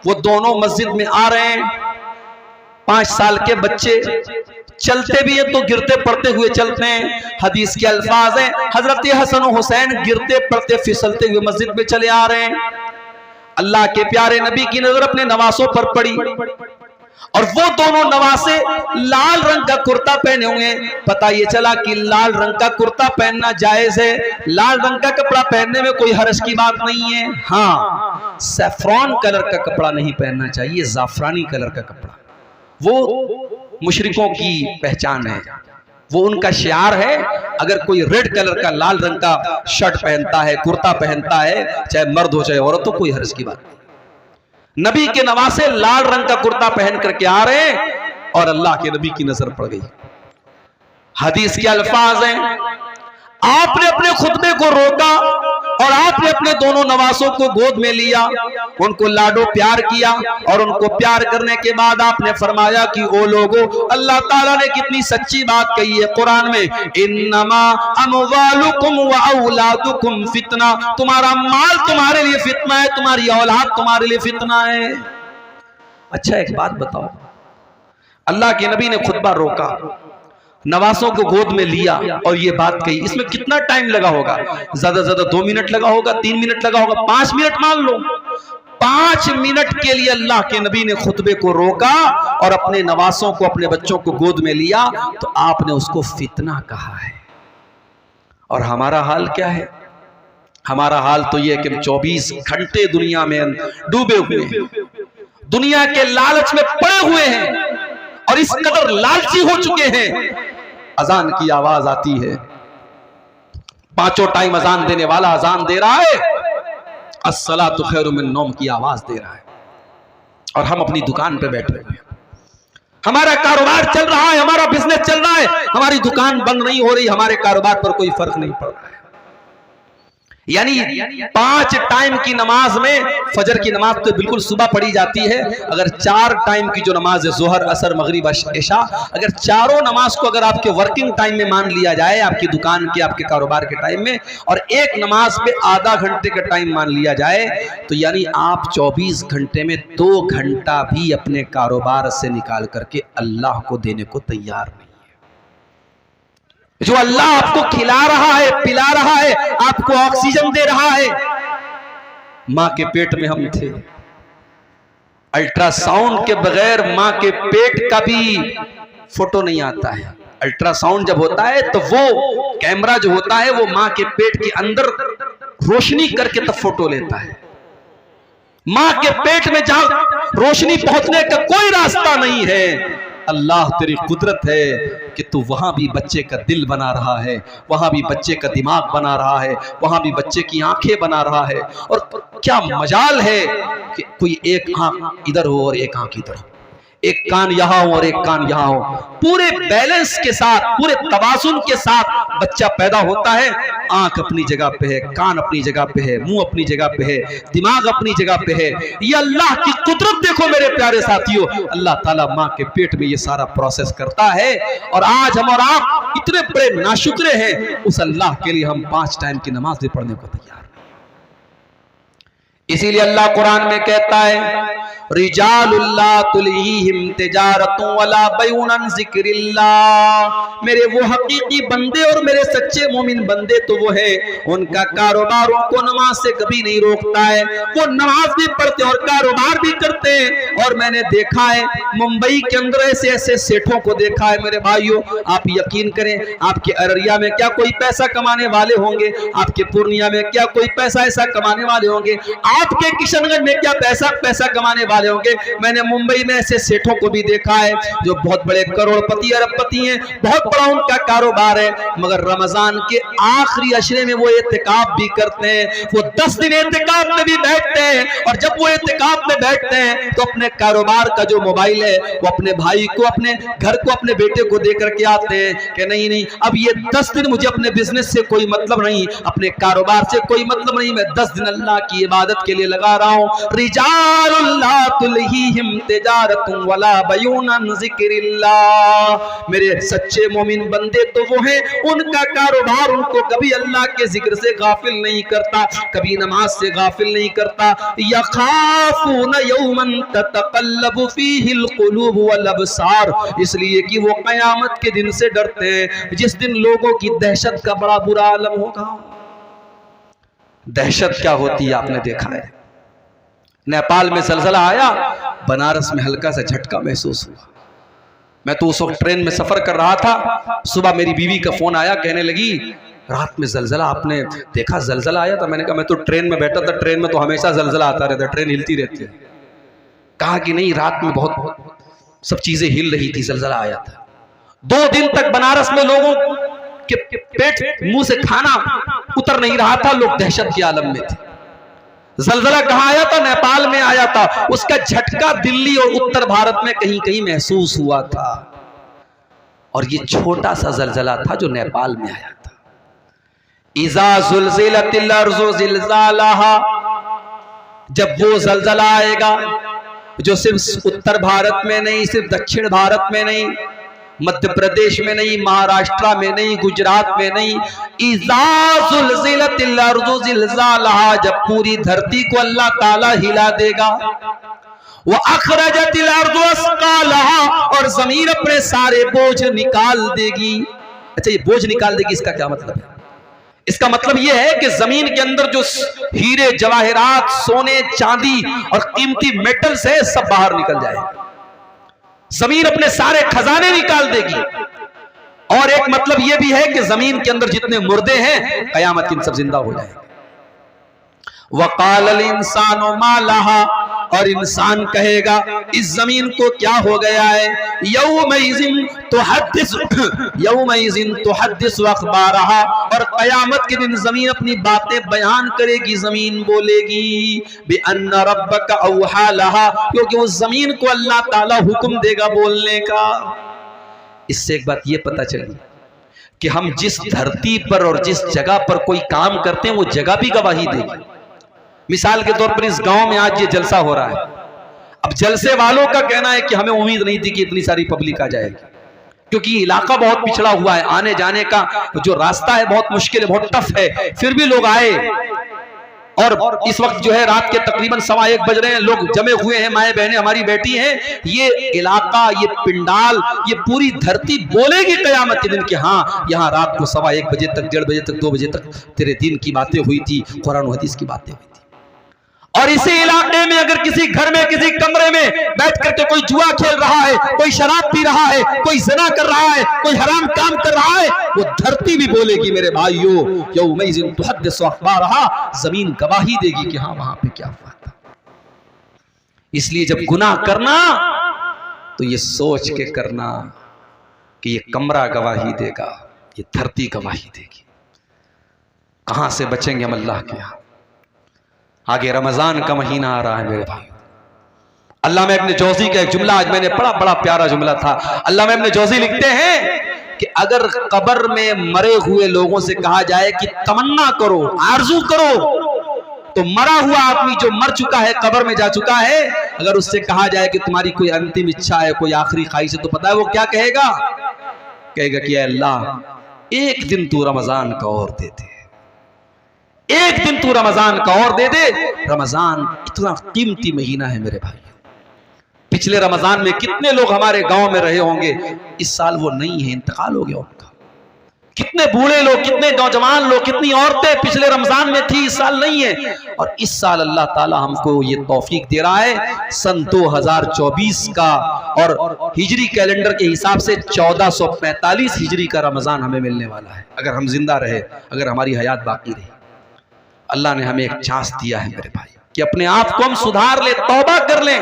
वो दोनों मस्जिद में आ रहे हैं। 5 साल के बच्चे चलते भी हैं तो गिरते पड़ते हुए चलते हैं। हदीस के अल्फाज हैं, हजरत हसन और हुसैन गिरते पड़ते फिसलते हुए मस्जिद में चले आ रहे हैं। अल्लाह के प्यारे नबी की नजर अपने नवासों पर पड़ी और वो दोनों नवासे लाल रंग का कुर्ता पहने हुए हैं। पता ये चला कि लाल रंग का कुर्ता पहनना जायज है, लाल रंग का कपड़ा पहनने में कोई हर्ज की बात नहीं है। हाँ, सैफ्रॉन कलर का कपड़ा नहीं पहनना चाहिए, जाफरानी कलर का कपड़ा, वो मुशरिकों की पहचान है, वो उनका शियार है। अगर कोई रेड कलर का लाल रंग का शर्ट पहनता है, कुर्ता पहनता है, चाहे मर्द हो चाहे औरत हो, कोई हर्ज की बात नहीं। नबी के नवासे लाल रंग का कुर्ता पहन करके आ रहे हैं और अल्लाह के नबी की नजर पड़ गई। हदीस के अल्फाज हैं, आपने अपने खुतबे को रोका और आपने अपने दोनों नवासों को गोद में लिया, उनको लाडो प्यार किया और उनको प्यार करने के बाद आपने फरमाया कि ओ लोगों, अल्लाह ताला ने कितनी सच्ची बात कही है कुरान में, इन्नमा अमवालुकुम व औलादुकुम फितना, तुम्हारा माल तुम्हारे लिए फितना है, तुम्हारी औलाद तुम्हारे लिए फितना है। अच्छा एक बात बताओ, अल्लाह के नबी ने खुतबा रोका, नवासों को गोद में लिया और ये बात कही, इसमें कितना टाइम लगा होगा? ज्यादा ज्यादा 2 मिनट लगा होगा, 3 मिनट लगा होगा, 5 मिनट मान लो। 5 मिनट के लिए अल्लाह के नबी ने खुतबे को रोका और अपने नवासों को, अपने बच्चों को गोद में लिया, तो आपने उसको फितना कहा है। और हमारा हाल क्या है? हमारा हाल तो यह कि हम 24 घंटे दुनिया में डूबे हुए हैं, दुनिया के लालच में पड़े हुए हैं और इस कदर लालची हो चुके हैं। अजान की आवाज आती है, 5 टाइम अजान देने वाला अजान दे रहा है, अस्सलातु खैरुम मिन नौम की आवाज दे रहा है और हम अपनी दुकान पे बैठे हुए हैं। हमारा कारोबार चल रहा है, हमारा बिजनेस चल रहा है, हमारी दुकान बंद नहीं हो रही, हमारे कारोबार पर कोई फर्क नहीं पड़ रहा है। यानी 5 टाइम की नमाज में, फजर की नमाज तो बिल्कुल सुबह पढ़ी जाती है, अगर 4 टाइम की जो नमाज है, जोहर, असर, मगरिब, इशा, अगर चारों नमाज को अगर आपके वर्किंग टाइम में मान लिया जाए, आपकी दुकान के, आपके कारोबार के टाइम में, और एक नमाज पे आधा घंटे का टाइम मान लिया जाए, तो यानी आप 24 घंटे में 2 घंटा भी अपने कारोबार से निकाल करके अल्लाह को देने को तैयार नहीं। जो अल्लाह आपको खिला रहा है, पिला रहा है, आपको ऑक्सीजन दे रहा है। मां के पेट में हम थे, अल्ट्रासाउंड के बगैर मां के पेट का भी फोटो नहीं आता है। अल्ट्रासाउंड जब होता है तो वो कैमरा जो होता है वो मां के पेट के अंदर रोशनी करके तब फोटो लेता है। मां के पेट में जहां रोशनी पहुंचने का कोई रास्ता नहीं है, अल्लाह तेरी कुदरत है कि तू वहां भी बच्चे का दिल बना रहा है, वहां भी बच्चे का दिमाग बना रहा है, वहां भी बच्चे की आंखें बना रहा है। और क्या मजाल है कि कोई एक आंख इधर हो और एक आंख इधर हो, एक कान यहां हो और एक कान यहां हो, पूरे बैलेंस के साथ, पूरे तवाज़ुन के साथ बच्चा पैदा होता है। आंख अपनी जगह पे है, कान अपनी जगह पे है, मुंह अपनी जगह पे है, दिमाग अपनी जगह पे है। ये अल्लाह की कुदरत देखो मेरे प्यारे साथियों, अल्लाह ताला मां के पेट में ये सारा प्रोसेस करता है। और आज हम और आप इतने बड़े नाशुक्रे हैं, उस अल्लाह के लिए हम 5 टाइम की नमाज भी पढ़ने को तैयार। इसीलिए अल्लाह कुरान में कहता है, रिजालुल्लाह तुलहीहिम तिजारतुन वला बैउन अन ज़िक्रिल्लाह, मेरे वो हकीकी बंदे और मेरे सच्चे मोमिन बंदे तो वो है, उनका कारोबार उनको नमाज से कभी नहीं रोकता है। वो नमाज भी पढ़ते और कारोबार भी करते हैं। और मैंने देखा है मुंबई के अंदर ऐसे ऐसे सेठों को देखा है मेरे भाइयों, आप यकीन करें, आपके अररिया में क्या कोई पैसा कमाने वाले होंगे, आपके पूर्णिया में क्या कोई पैसा ऐसा कमाने वाले होंगे, आपके किशनगंज में क्या पैसा कमाने वाले वाले होंगे। मैंने मुंबई में ऐसे सेठों को भी देखा है जो बहुत बड़े करोड़पति अरबपति हैं, बहुत बड़ा उनका कारोबार है, मगर रमजान के आखिरी अशरे में वो एतिकाफ भी करते हैं। वो 10 दिन एतिकाफ में भी बैठते हैं, और जब वो एतिकाफ में बैठते हैं तो अपने कारोबार का जो मोबाइल है वो अपने भाई को, अपने घर को, अपने बेटे को दे करके आते हैं कि नहीं नहीं, अब ये 10 दिन मुझे अपने बिजनेस से कोई मतलब नहीं, अपने कारोबार से कोई मतलब नहीं, मैं 10 दिन अल्लाह की इबादत के लिए लगा रहा हूं। रिजालुल्लाह तुलहीहिम तिजारतुन वला बयून अन ज़िक्रिल्लाह, मेरे सच्चे मोमिन बंदे तो वो हैं उनका कारोबार उनको कभी अल्लाह के जिक्र से गाफिल नहीं करता, कभी नमाज से गाफिल नहीं करता। यखाफून यौमन ततक़ल्लबु फ़ीहिल क़ुलूब वल अबसार, इसलिए कि वो क़यामत के दिन से डरते हैं जिस दिन लोगों की दहशत का बड़ा बुरा आलम होगा। दहशत क्या होती है आपने देखा है। नेपाल में ज़लज़ला आया, बनारस में हल्का सा झटका महसूस हुआ। मैं तो उस वक्त ट्रेन में सफर कर रहा था, सुबह मेरी बीवी का फोन आया, कहने लगी रात में ज़लज़ला आपने देखा, ज़लज़ला आया था। मैंने कहा मैं तो ट्रेन में बैठा था, ट्रेन में तो हमेशा ज़लज़ला आता रहता है, ट्रेन हिलती रहती है। कहा कि नहीं, रात में बहुत सब चीजें हिल रही थी, ज़लज़ला आया था। 2 दिन तक बनारस में लोगों के पेट मुंह से खाना उतर नहीं रहा था, लोग दहशत के आलम में थे। ज़लज़ला कहाँ आया था? नेपाल में आया था। उसका झटका दिल्ली और उत्तर भारत में कहीं कहीं महसूस हुआ था, और ये छोटा सा ज़लज़ला था जो नेपाल में आया था। इज़ा ज़ुल्ज़िलतिल अर्ज़ु ज़िल्ज़ालहा, जब वो ज़लज़ला आएगा जो सिर्फ उत्तर भारत में नहीं, सिर्फ दक्षिण भारत में नहीं, मध्य प्रदेश में नहीं, महाराष्ट्र में नहीं, गुजरात में नहीं, इज़ा ज़ुल्ज़िलतिल अर्ज़ु ज़िल्ज़ालहा, जब पूरी धरती को अल्लाह ताला हिला देगा। व अखरजतिल अर्ज़ु अस्क़ालहा, और जमीन अपने सारे बोझ निकाल देगी। अच्छा, ये बोझ निकाल देगी, इसका क्या मतलब है? इसका मतलब यह है कि जमीन के अंदर जो हीरे जवाहरात, सोने चांदी और कीमती मेटल्स है, सब बाहर निकल जाएगा। जमीन अपने सारे खजाने निकाल देगी। और एक मतलब यह भी है कि जमीन के अंदर जितने मुर्दे हैं, कयामत के दिन सब जिंदा हो जाएंगे। वक़ालल इंसानु मा लहा, और इंसान कहेगा इस जमीन को क्या हो गया है। यौमइज़िन तुहद्दिसु अख़बारहा, और क़यामत के दिन जमीन अपनी बातें बयान करेगी, जमीन बोलेगी बिअन्ना रब्बका औहा लहा, क्योंकि उस जमीन को अल्लाह ताला हुक्म देगा बोलने का। इससे एक बात ये पता चली कि हम जिस धरती पर और जिस जगह पर कोई काम करते हैं वो जगह भी गवाही देगी। मिसाल के तौर पर इस गांव में आज ये जलसा हो रहा है। अब जलसे वालों का कहना है कि हमें उम्मीद नहीं थी कि इतनी सारी पब्लिक आ जाएगी, क्योंकि इलाका बहुत पिछड़ा हुआ है, आने जाने का जो रास्ता है बहुत मुश्किल है, बहुत टफ है, फिर भी लोग आए। और इस वक्त जो है रात के तकरीबन 1:15 बज रहे हैं, लोग जमे हुए हैं, माए बहनें हमारी बैठी हैं। ये इलाका, ये पिंडाल, ये पूरी धरती बोलेगी कयामत के दिन कि हाँ, यहाँ रात को 1:15 बजे तक, 1:30 बजे तक, 2 बजे तक तेरे दिन की बातें हुई थी, कुरान और हदीस की बातें हुई थी। और इसी इलाके में अगर किसी घर में, किसी कमरे में बैठ करके कोई जुआ खेल रहा है, कोई शराब पी रहा है, कोई ज़िना कर रहा है, कोई हराम काम कर रहा है, वो धरती भी बोलेगी मेरे भाइयों, यौमइज़िन तुहद्दिसु अख़बारहा, जमीन गवाही देगी कि हाँ वहां पे क्या हुआ था। इसलिए जब गुनाह करना तो ये सोच के करना कि ये कमरा गवाही देगा, ये धरती गवाही देगी। कहां से बचेंगे हम अल्लाह के यहाँ। आगे रमजान का महीना आ रहा है मेरे भाई। अल्लामा इब्न जौज़ी का एक जुमला आज मैंने पढ़ा, बड़ा प्यारा जुमला था। अल्लामा इब्न जौज़ी लिखते हैं कि अगर कब्र में मरे हुए लोगों से कहा जाए कि तमन्ना करो, आरजू करो, तो मरा हुआ आदमी जो मर चुका है, कब्र में जा चुका है, अगर उससे कहा जाए कि तुम्हारी कोई अंतिम इच्छा है, कोई आखिरी ख्वाहिश है, तो पता है वो क्या कहेगा? कहेगा कि अल्लाह एक दिन तू रमजान का और दे दे, एक दिन तू रमजान का और दे दे। रमजान इतना कीमती महीना है मेरे भाई। पिछले रमजान में कितने लोग हमारे गांव में रहे होंगे, इस साल वो नहीं है, इंतकाल हो गया उनका। कितने बूढ़े लोग, कितने नौजवान लोग, कितनी औरतें पिछले रमजान में थी, इस साल नहीं है। और इस साल अल्लाह ताला हमको ये तौफीक दे रहा है, सन 2024 का और हिजरी कैलेंडर के हिसाब से 1445 हिजरी का रमजान हमें मिलने वाला है, अगर हम जिंदा रहे, अगर हमारी हयात बाकी रही। अल्लाह ने हमें एक चांस दिया है मेरे भाई। कि अपने आप को हम सुधार ले, तौबा कर लें।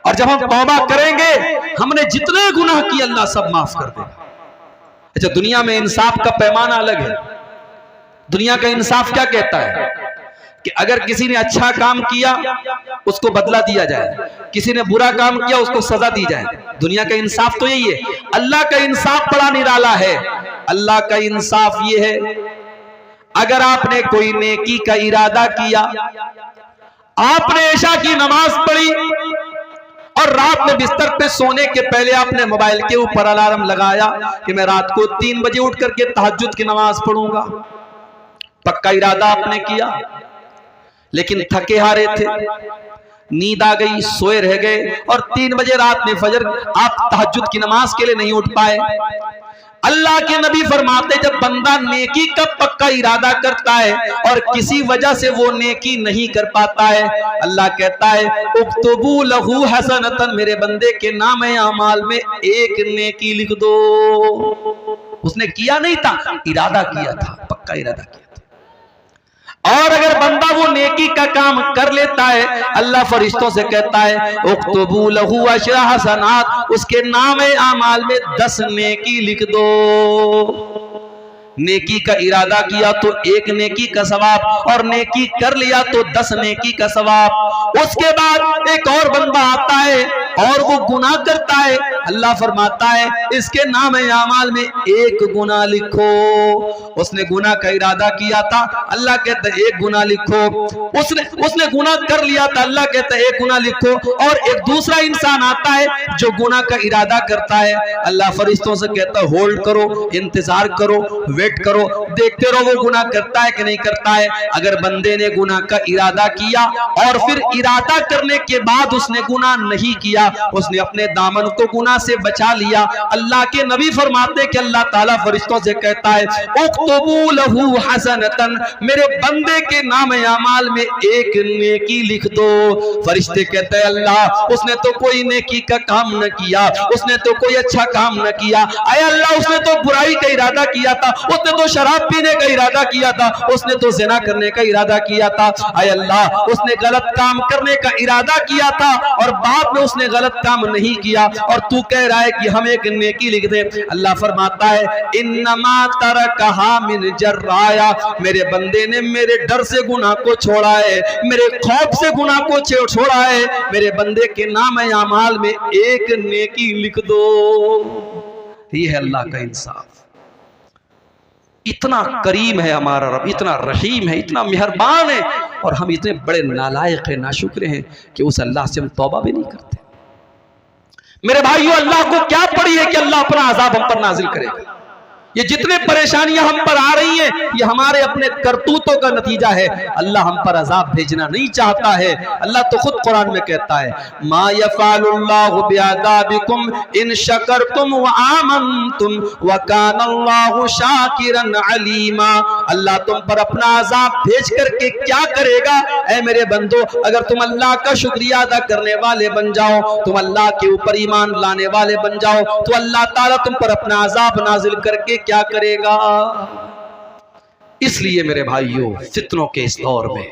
और जब हम तौबा करेंगे, हमने जितने गुनाह किए अल्लाह सब माफ कर देगा। अच्छा, दुनिया में इंसाफ का पैमाना अलग है। दुनिया का इंसाफ क्या कहता है कि अगर किसी ने अच्छा काम किया उसको बदला दिया जाए, किसी ने बुरा काम किया उसको सजा दी जाए। दुनिया का इंसाफ तो यही है। अल्लाह का इंसाफ बड़ा निराला है। अल्लाह का इंसाफ ये है, अगर आपने कोई नेकी का इरादा किया, आपने इशा की नमाज पढ़ी और रात में बिस्तर पे सोने के पहले आपने मोबाइल के ऊपर अलार्म लगाया कि मैं रात को 3 बजे उठ करके तहज्जुद की नमाज पढ़ूंगा, पक्का इरादा आपने किया, लेकिन थके हारे थे, नींद आ गई, सोए रह गए और 3 बजे रात में फजर आप तहज्जुद की नमाज के लिए नहीं उठ पाए। अल्लाह के नबी फरमाते, जब बंदा नेकी का पक्का इरादा करता है और किसी वजह से वो नेकी नहीं कर पाता है, अल्लाह कहता है उक्तुबू लहू हसनतन, मेरे बंदे के नाम अमाल में एक नेकी लिख दो। उसने किया नहीं था, इरादा किया था, पक्का इरादा किया था। और अगर बंदा वो नेकी का काम कर लेता है, अल्लाह फरिश्तों से कहता है उक्तुबू लहू अशरा हसनात, उसके नाम आमाल में 10 नेकी लिख दो। नेकी का इरादा किया तो 1 नेकी का सवाब, और नेकी कर लिया तो 10 नेकी का सवाब। उसके बाद एक और बंदा आता है और वो गुनाह करता है, अल्लाह फरमाता है इसके नाम आमाल में 1 गुनाह लिखो। उसने गुनाह का इरादा किया था, अल्लाह कहता है 1 गुनाह लिखो। उसने गुनाह कर लिया था, अल्लाह कहता है 1 गुनाह लिखो। और एक दूसरा इंसान आता है जो गुनाह का इरादा करता है, अल्लाह फरिश्तों से कहता है होल्ड करो, इंतजार करो, वेट करो, देखते रहो वो गुनाह करता है कि नहीं करता है। अगर बंदे ने गुनाह का इरादा किया और फिर इरादा करने के बाद उसने गुनाह नहीं किया, उसने अपने दामन को गुनाह से बचा लिया, अल्लाह के नबी फरमाते कि अल्लाह ताला फरिश्तों से कहता है उक्तुबू लहू हसनतन, मेरे बंदे के नाम अमाल में 1 नेकी लिख दो। फरिश्ते कहते हैं अल्लाह उसने तो कोई नेकी का काम न किया, उसने तो कोई अच्छा काम न किया। अरे अल्लाह उसने तो बुराई का इरादा किया था, उसने तो शराब पीने का इरादा किया था, उसने तो ज़िना करने का इरादा किया था। अरे अल्लाह उसने गलत काम करने का इरादा किया था और बाद में उसने गलत काम नहीं किया और तू कह रहा है कि हम 1 नेकी लिख दे। अल्लाह फरमाता है इन्नमा तरकहा मिन जर्राया, मेरे बंदे ने मेरे डर से गुनाह को छोड़ा है, मेरे खौफ से गुनाह को छोड़ा है, मेरे बंदे के नाम अमाल में 1 नेकी लिख दो। ये है अल्लाह का इंसाफ। इतना करीम है हमारा रब, इतना रहीम है, इतना मेहरबान है, और हम इतने बड़े नालायक हैं, नाशुक्र हैं कि उस अल्लाह से हम तौबा भी नहीं करते। मेरे भाइयों, अल्लाह को क्या पड़ी है कि अल्लाह अपना अजाब हम पर नाजिल करेगा। ये जितने परेशानियां हम पर आ रही हैं, ये हमारे अपने करतूतों का नतीजा है। अल्लाह हम पर अजाब भेजना नहीं चाहता है। अल्लाह तो खुद कुरान में कहता है मा यफ़अलुल्लाहु बिअज़ाबिकुम इन शकरतुम व आमनतुम व कानल्लाहु शाकिरन अलीमा। अल्लाह तुम पर अपना अजाब भेज करके क्या करेगा? ऐ मेरे बंदो, अगर तुम अल्लाह का शुक्रिया अदा करने वाले बन जाओ, तुम अल्लाह के ऊपर ईमान लाने वाले बन जाओ, तो अल्लाह ताला तुम पर अपना अजाब नाजिल करके क्या करेगा। इसलिए मेरे भाइयों, फितनों के इस दौर में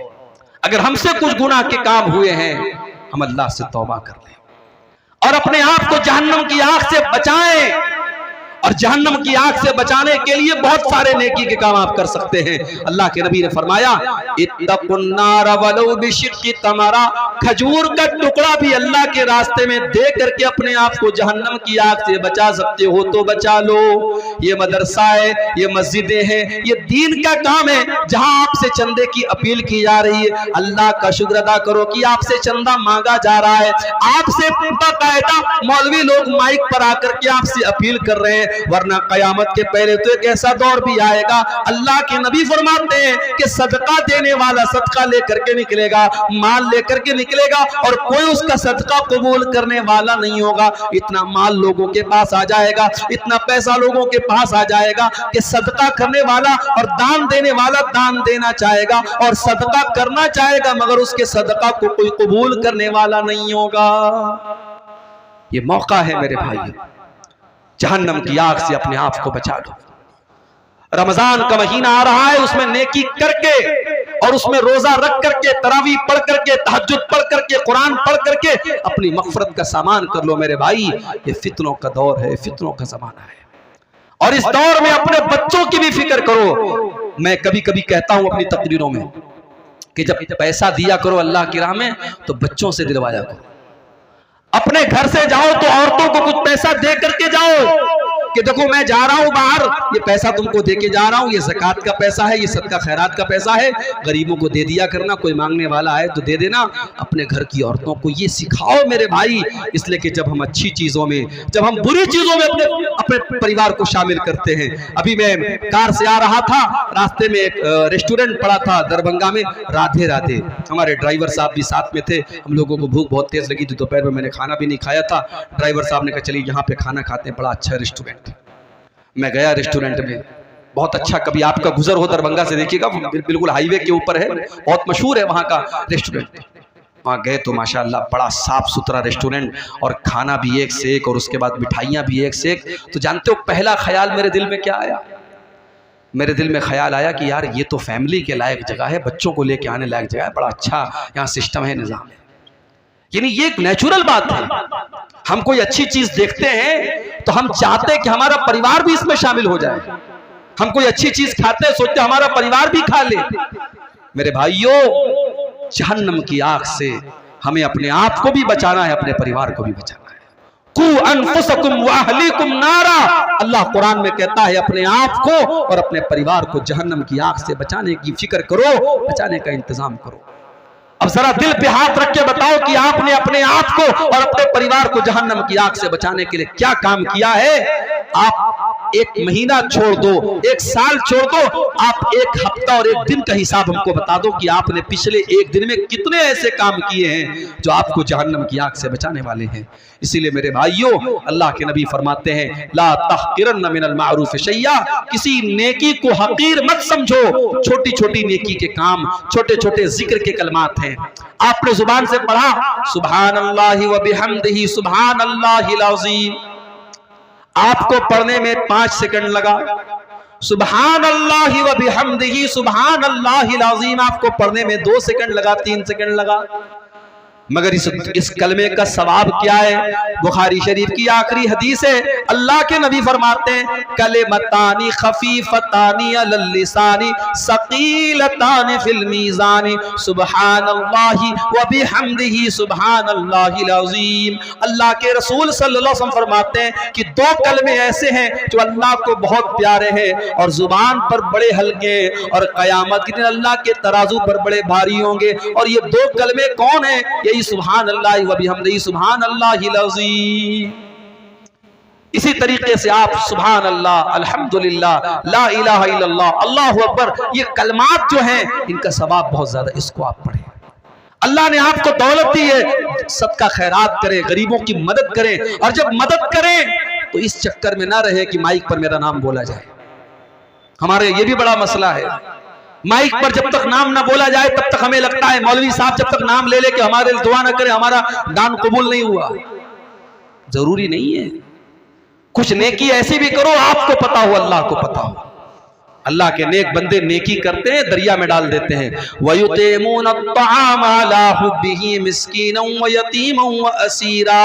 अगर हमसे कुछ गुनाह के काम हुए हैं, हम अल्लाह से तौबा कर लें और अपने आप को जहन्नम की आग से बचाएं। और जहन्नम की आग से बचाने के लिए बहुत सारे नेकी के काम आप कर सकते हैं। अल्लाह के नबी ने फरमाया इत्तकुन्नार वलौ बिशिक्कि तमरा, खजूर का टुकड़ा भी अल्लाह के रास्ते में दे करके अपने आप को जहन्नम की आग से बचा सकते हो तो बचा लो। ये मदरसा है, ये मस्जिदें हैं, ये दीन का काम है जहां आपसे चंदे की अपील की जा रही है। अल्लाह का शुक्र अदा करो कि आपसे चंदा मांगा जा रहा है, आपसे बाकायदा मौलवी लोग माइक पर आकर के आपसे अपील कर रहे हैं। वरना कयामत के पहले तो एक ऐसा दौर भी आएगा, अल्लाह के नबी फरमाते हैं कि सदका देने वाला सदका लेकर के निकलेगा, माल लेकर के निकलेगा और कोई उसका सदका कबूल करने वाला नहीं होगा। इतना माल लोगों के पास आ जाएगा, इतना पैसा लोगों के पास आ जाएगा कि सदका करने वाला और दान देने वाला दान देना चाहेगा और सदका करना चाहेगा, मगर उसके सदका को कोई कबूल करने वाला नहीं होगा। ये मौका है मेरे भाई, जहन्नम की आग से अपने आप को बचा लो। रमजान का महीना आ रहा है, उसमें नेकी करके और उसमें रोजा रख करके, तरावी पढ़ करके, तहज्जुद पढ़ करके, कुरान पढ़ करके अपनी मग़फ़िरत का सामान कर लो मेरे भाई। ये फितनों का दौर है, फितनों का ज़माना है, और इस दौर में अपने बच्चों की भी फिक्र करो। मैं कभी कभी कहता हूं अपनी तकरीरों में कि जब पैसा दिया करो अल्लाह की राह में तो बच्चों से दिलवाया करो। अपने घर से जाओ तो औरतों को कुछ पैसा दे करके जाओ कि देखो मैं जा रहा हूं बाहर, ये पैसा तुमको दे के जा रहा हूं, ये ज़कात का पैसा है, ये सदका खैरात का पैसा है, गरीबों को दे दिया करना, कोई मांगने वाला है तो दे देना। अपने घर की औरतों को ये सिखाओ मेरे भाई, इसलिए कि जब हम अच्छी चीज़ों में, जब हम बुरी चीज़ों में अपने परिवार को शामिल करते हैं। अभी मैं कार से आ रहा था, रास्ते में एक रेस्टोरेंट पड़ा था दरभंगा में, राधे राधे। हमारे ड्राइवर साहब भी साथ में थे। हम लोगों को भूख बहुत तेज़ लगी थी, दोपहर में मैंने खाना भी नहीं खाया था। ड्राइवर साहब ने कहा चलिए यहाँ पे खाना खाते हैं, बड़ा अच्छा रेस्टोरेंट। मैं गया रेस्टोरेंट में, बहुत अच्छा, कभी आपका गुजर हो दरभंगा से देखिएगा, बिल्कुल हाईवे के ऊपर है, बहुत मशहूर है वहाँ का रेस्टोरेंट। वहाँ गए तो माशाअल्लाह बड़ा साफ सुथरा रेस्टोरेंट, और खाना भी एक से एक, और उसके बाद मिठाइयाँ भी एक से एक। तो जानते हो पहला ख्याल मेरे दिल में क्या आया? मेरे दिल में ख्याल आया कि यार ये तो फैमिली के लायक जगह है, बच्चों को लेके आने लायक जगह है, बड़ा अच्छा यहाँ सिस्टम है, निज़ाम है। यानी ये एक नेचुरल बात है। हम कोई अच्छी चीज देखते हैं तो हम चाहते हैं कि हमारा परिवार भी इसमें शामिल हो जाए। हम कोई अच्छी चीज खाते हैं, सोचते हैं हमारा परिवार भी खा ले। मेरे भाइयों, जहन्नम की आग से हमें अपने आप को भी बचाना है, अपने परिवार को भी बचाना है। कू अनफुसकुम व अहलीकुम नारा, अल्लाह कुरान में कहता है अपने आप को और अपने परिवार को जहन्नम की आग से बचाने की फिक्र करो, बचाने का इंतजाम करो। अब जरा दिल पे हाथ रख के बताओ कि आपने अपने आप को और अपने परिवार को जहन्नम की आग से बचाने के लिए क्या काम किया है। आप एक महीना छोड़ दो, एक साल छोड़ दो, आप एक हफ्ता और एक दिन का हिसाब हमको बता दो कि आपने पिछले एक दिन में कितने ऐसे काम किए हैं जो आपको जहन्नम की आग से बचाने वाले हैं। इसीलिए मेरे भाइयों, अल्लाह के नबी फरमाते हैं ला तहकिरन्न मिनल मारूफ शैया, किसी नेकी को हकीर मत समझो। छोटी छोटी नेकी के काम, छोटे छोटे जिक्र के कलमात हैं। आपने जुबान से पढ़ा सुभानअल्लाहि व बिहम्दिही सुभानअल्लाहिल अज़ीम, आपको पढ़ने में 5 सेकंड लगा। सुभानअल्लाहि व बिहम्दिही सुभानअल्लाहिल अज़ीम आपको पढ़ने में 2 सेकंड लगा, 3 सेकंड लगा। मगर इस कलमे का सवाब क्या है? बुखारी शरीफ की आखिरी हदीस है, अल्लाह के नबी फरमाते हैं कलिमतानी खफीफतानी अलल लिसानी सकीलतानी फिल मीज़ानी सुब्हानअल्लाहि व बिहम्दिही सुब्हानअल्लाहिल अज़ीम। अल्लाह के रसूल सल्लल्लाहु अलैहि वसल्लम फरमाते हैं कि 2 कलमे ऐसे हैं जो अल्लाह को बहुत प्यारे हैं और जुबान पर बड़े हल्के, और क़यामत के दिन अल्लाह के तराजू पर बड़े भारी होंगे। और ये 2 कलमे कौन है? सुभान अल्लाह व बिहम्दिही सुभान अल्लाहिल अज़ीम। इसी तरीके से आप सुभान अल्लाह, अल्हम्दुलिल्लाह, ला इलाहा इल्लल्लाह, अल्लाहु अकबर, ये कलमात जो हैं इनका सवाब बहुत ज्यादा, इसको आप पढ़ें। अल्लाह ने आपको दौलत दी है, सदका खैरात करें, गरीबों की मदद करें, और जब मदद करें तो इस चक्कर में ना रहे कि माइक पर मेरा नाम बोला जाए। हमारे ये भी बड़ा मसला है, माइक पर जब तक नाम ना बोला जाए तब तक हमें लगता है मौलवी साहब जब तक नाम ले लेके हमारे लिए दुआ ना करे हमारा दान कबूल नहीं हुआ। जरूरी नहीं है, कुछ नेकी ऐसी भी करो आपको पता हो, अल्लाह को पता हो। अल्लाह के नेक बंदे नेकी करते हैं, दरिया में डाल देते हैं। वयुतिमून अत्तआम अला हुब्बिही मिस्कीनन व यतीमन व असीरा,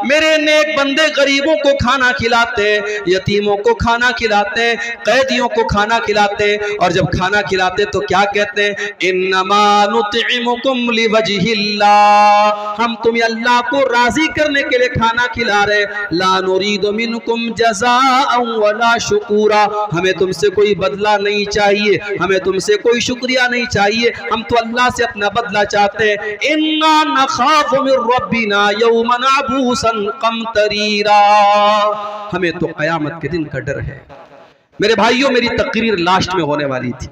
मेरे नेक बंदे गरीबों को खाना खिलाते हैं, यतीमों को खाना खिलाते हैं, कैदियों को खाना खिलाते हैं। और जब खाना खिलाते तो क्या कहते हैं? इन्नमा नुतिमुकुम लिवजहिल्लाह, हम तुम्हें अल्लाह को राजी करने के लिए खाना खिला रहे हैं। ला नुरीदु मिनकुम जज़ाअन वला शुकूरा, हमें तुमसे कोई बदला नहीं चाहिए, हमें तुमसे कोई शुक्रिया नहीं चाहिए, हम तो अल्लाह से अपना बदला चाहते हैं। इन्ना नखाफु मिर रब्बिना यौमन अबूसन कमतरीरा, हमें तो क़यामत के दिन का डर है। मेरे भाइयों, मेरी तकरीर लास्ट में होने वाली थी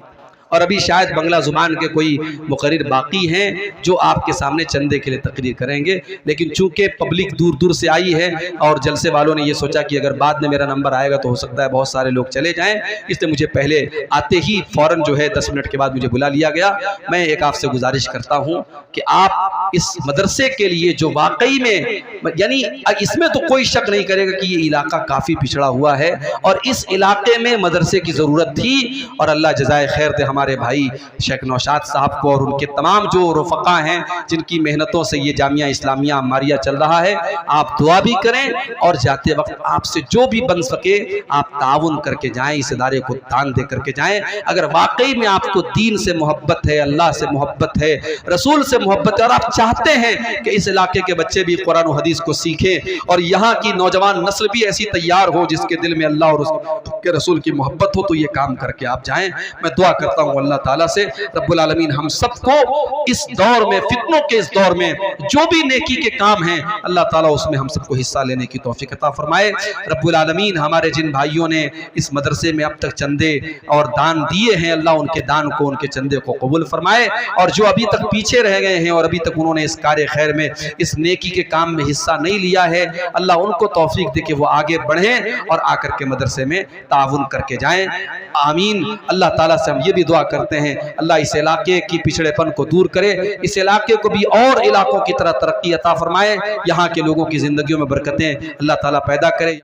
और अभी शायद बंगला जुबान के कोई मुकर्रिर बाकी हैं जो आपके सामने चंदे के लिए तकरीर करेंगे, लेकिन चूंकि पब्लिक दूर दूर से आई है और जलसे वालों ने ये सोचा कि अगर बाद में मेरा नंबर आएगा तो हो सकता है बहुत सारे लोग चले जाएं, इसलिए मुझे पहले आते ही फ़ौरन जो है 10 मिनट के बाद मुझे बुला लिया गया। मैं एक आपसे गुजारिश करता हूँ कि आप इस मदरसे के लिए जो वाकई में यानी इसमें तो कोई शक नहीं करेगा कि ये इलाका काफ़ी पिछड़ा हुआ है और इस इलाके में मदरसे की ज़रूरत थी। और अल्लाह जज़ाए खैर दे हमारे भाई शेख नौशाद साहब को और उनके तमाम जो रफ़क़ा हैं जिनकी मेहनतों से ये जामिया इस्लामिया अम्मारिया चल रहा है। आप दुआ भी करें और जाते वक्त आपसे जो भी बन सके आप ताउन करके जाएं, इस इदारे को दान दे करके जाएं। अगर वाकई में आपको दीन से मोहब्बत है, अल्लाह से मोहब्बत है, रसूल से मोहब्बत है और आप चाहते हैं कि इस इलाके के बच्चे भी कुरान और हदीस को सीखें और यहाँ की नौजवान नस्ल भी ऐसी तैयार हो जिसके दिल में अल्लाह और उसके रसूल की मोहब्बत हो, तो ये काम करके आप जाएं। मैं दुआ करता हूँ अल्लाह ताला से रब्बुल आलमीन हम सबको इस दौर में, फितनों के इस दौर में जो भी नेकी के काम हैं अल्लाह ताला उसमें हम सबको हिस्सा लेने की तौफीक अता फरमाए। रब्बुल आलमीन हमारे जिन भाइयों ने इस मदरसे में अब तक चंदे और दान दिए हैं, अल्लाह उनके दान को, उनके चंदे को कबूल फरमाए। और जो अभी तक पीछे रह गए हैं और अभी तक उन्होंने इस कार्य खैर में, इस नेकी के काम में हिस्सा नहीं लिया है, अल्लाह उनको तौफीक दे कि वो आगे बढ़ें और आकर के मदरसे में ताउन करके जाएं। आमीन। अल्लाह ताला से हम ये भी दुआ करते हैं अल्लाह इस इलाके की पिछड़ेपन को दूर करे, इस इलाके को भी और इलाकों की तरह तरक्की अता फरमाए, यहाँ के लोगों की जिंदगियों में बरकतें अल्लाह ताला पैदा करे।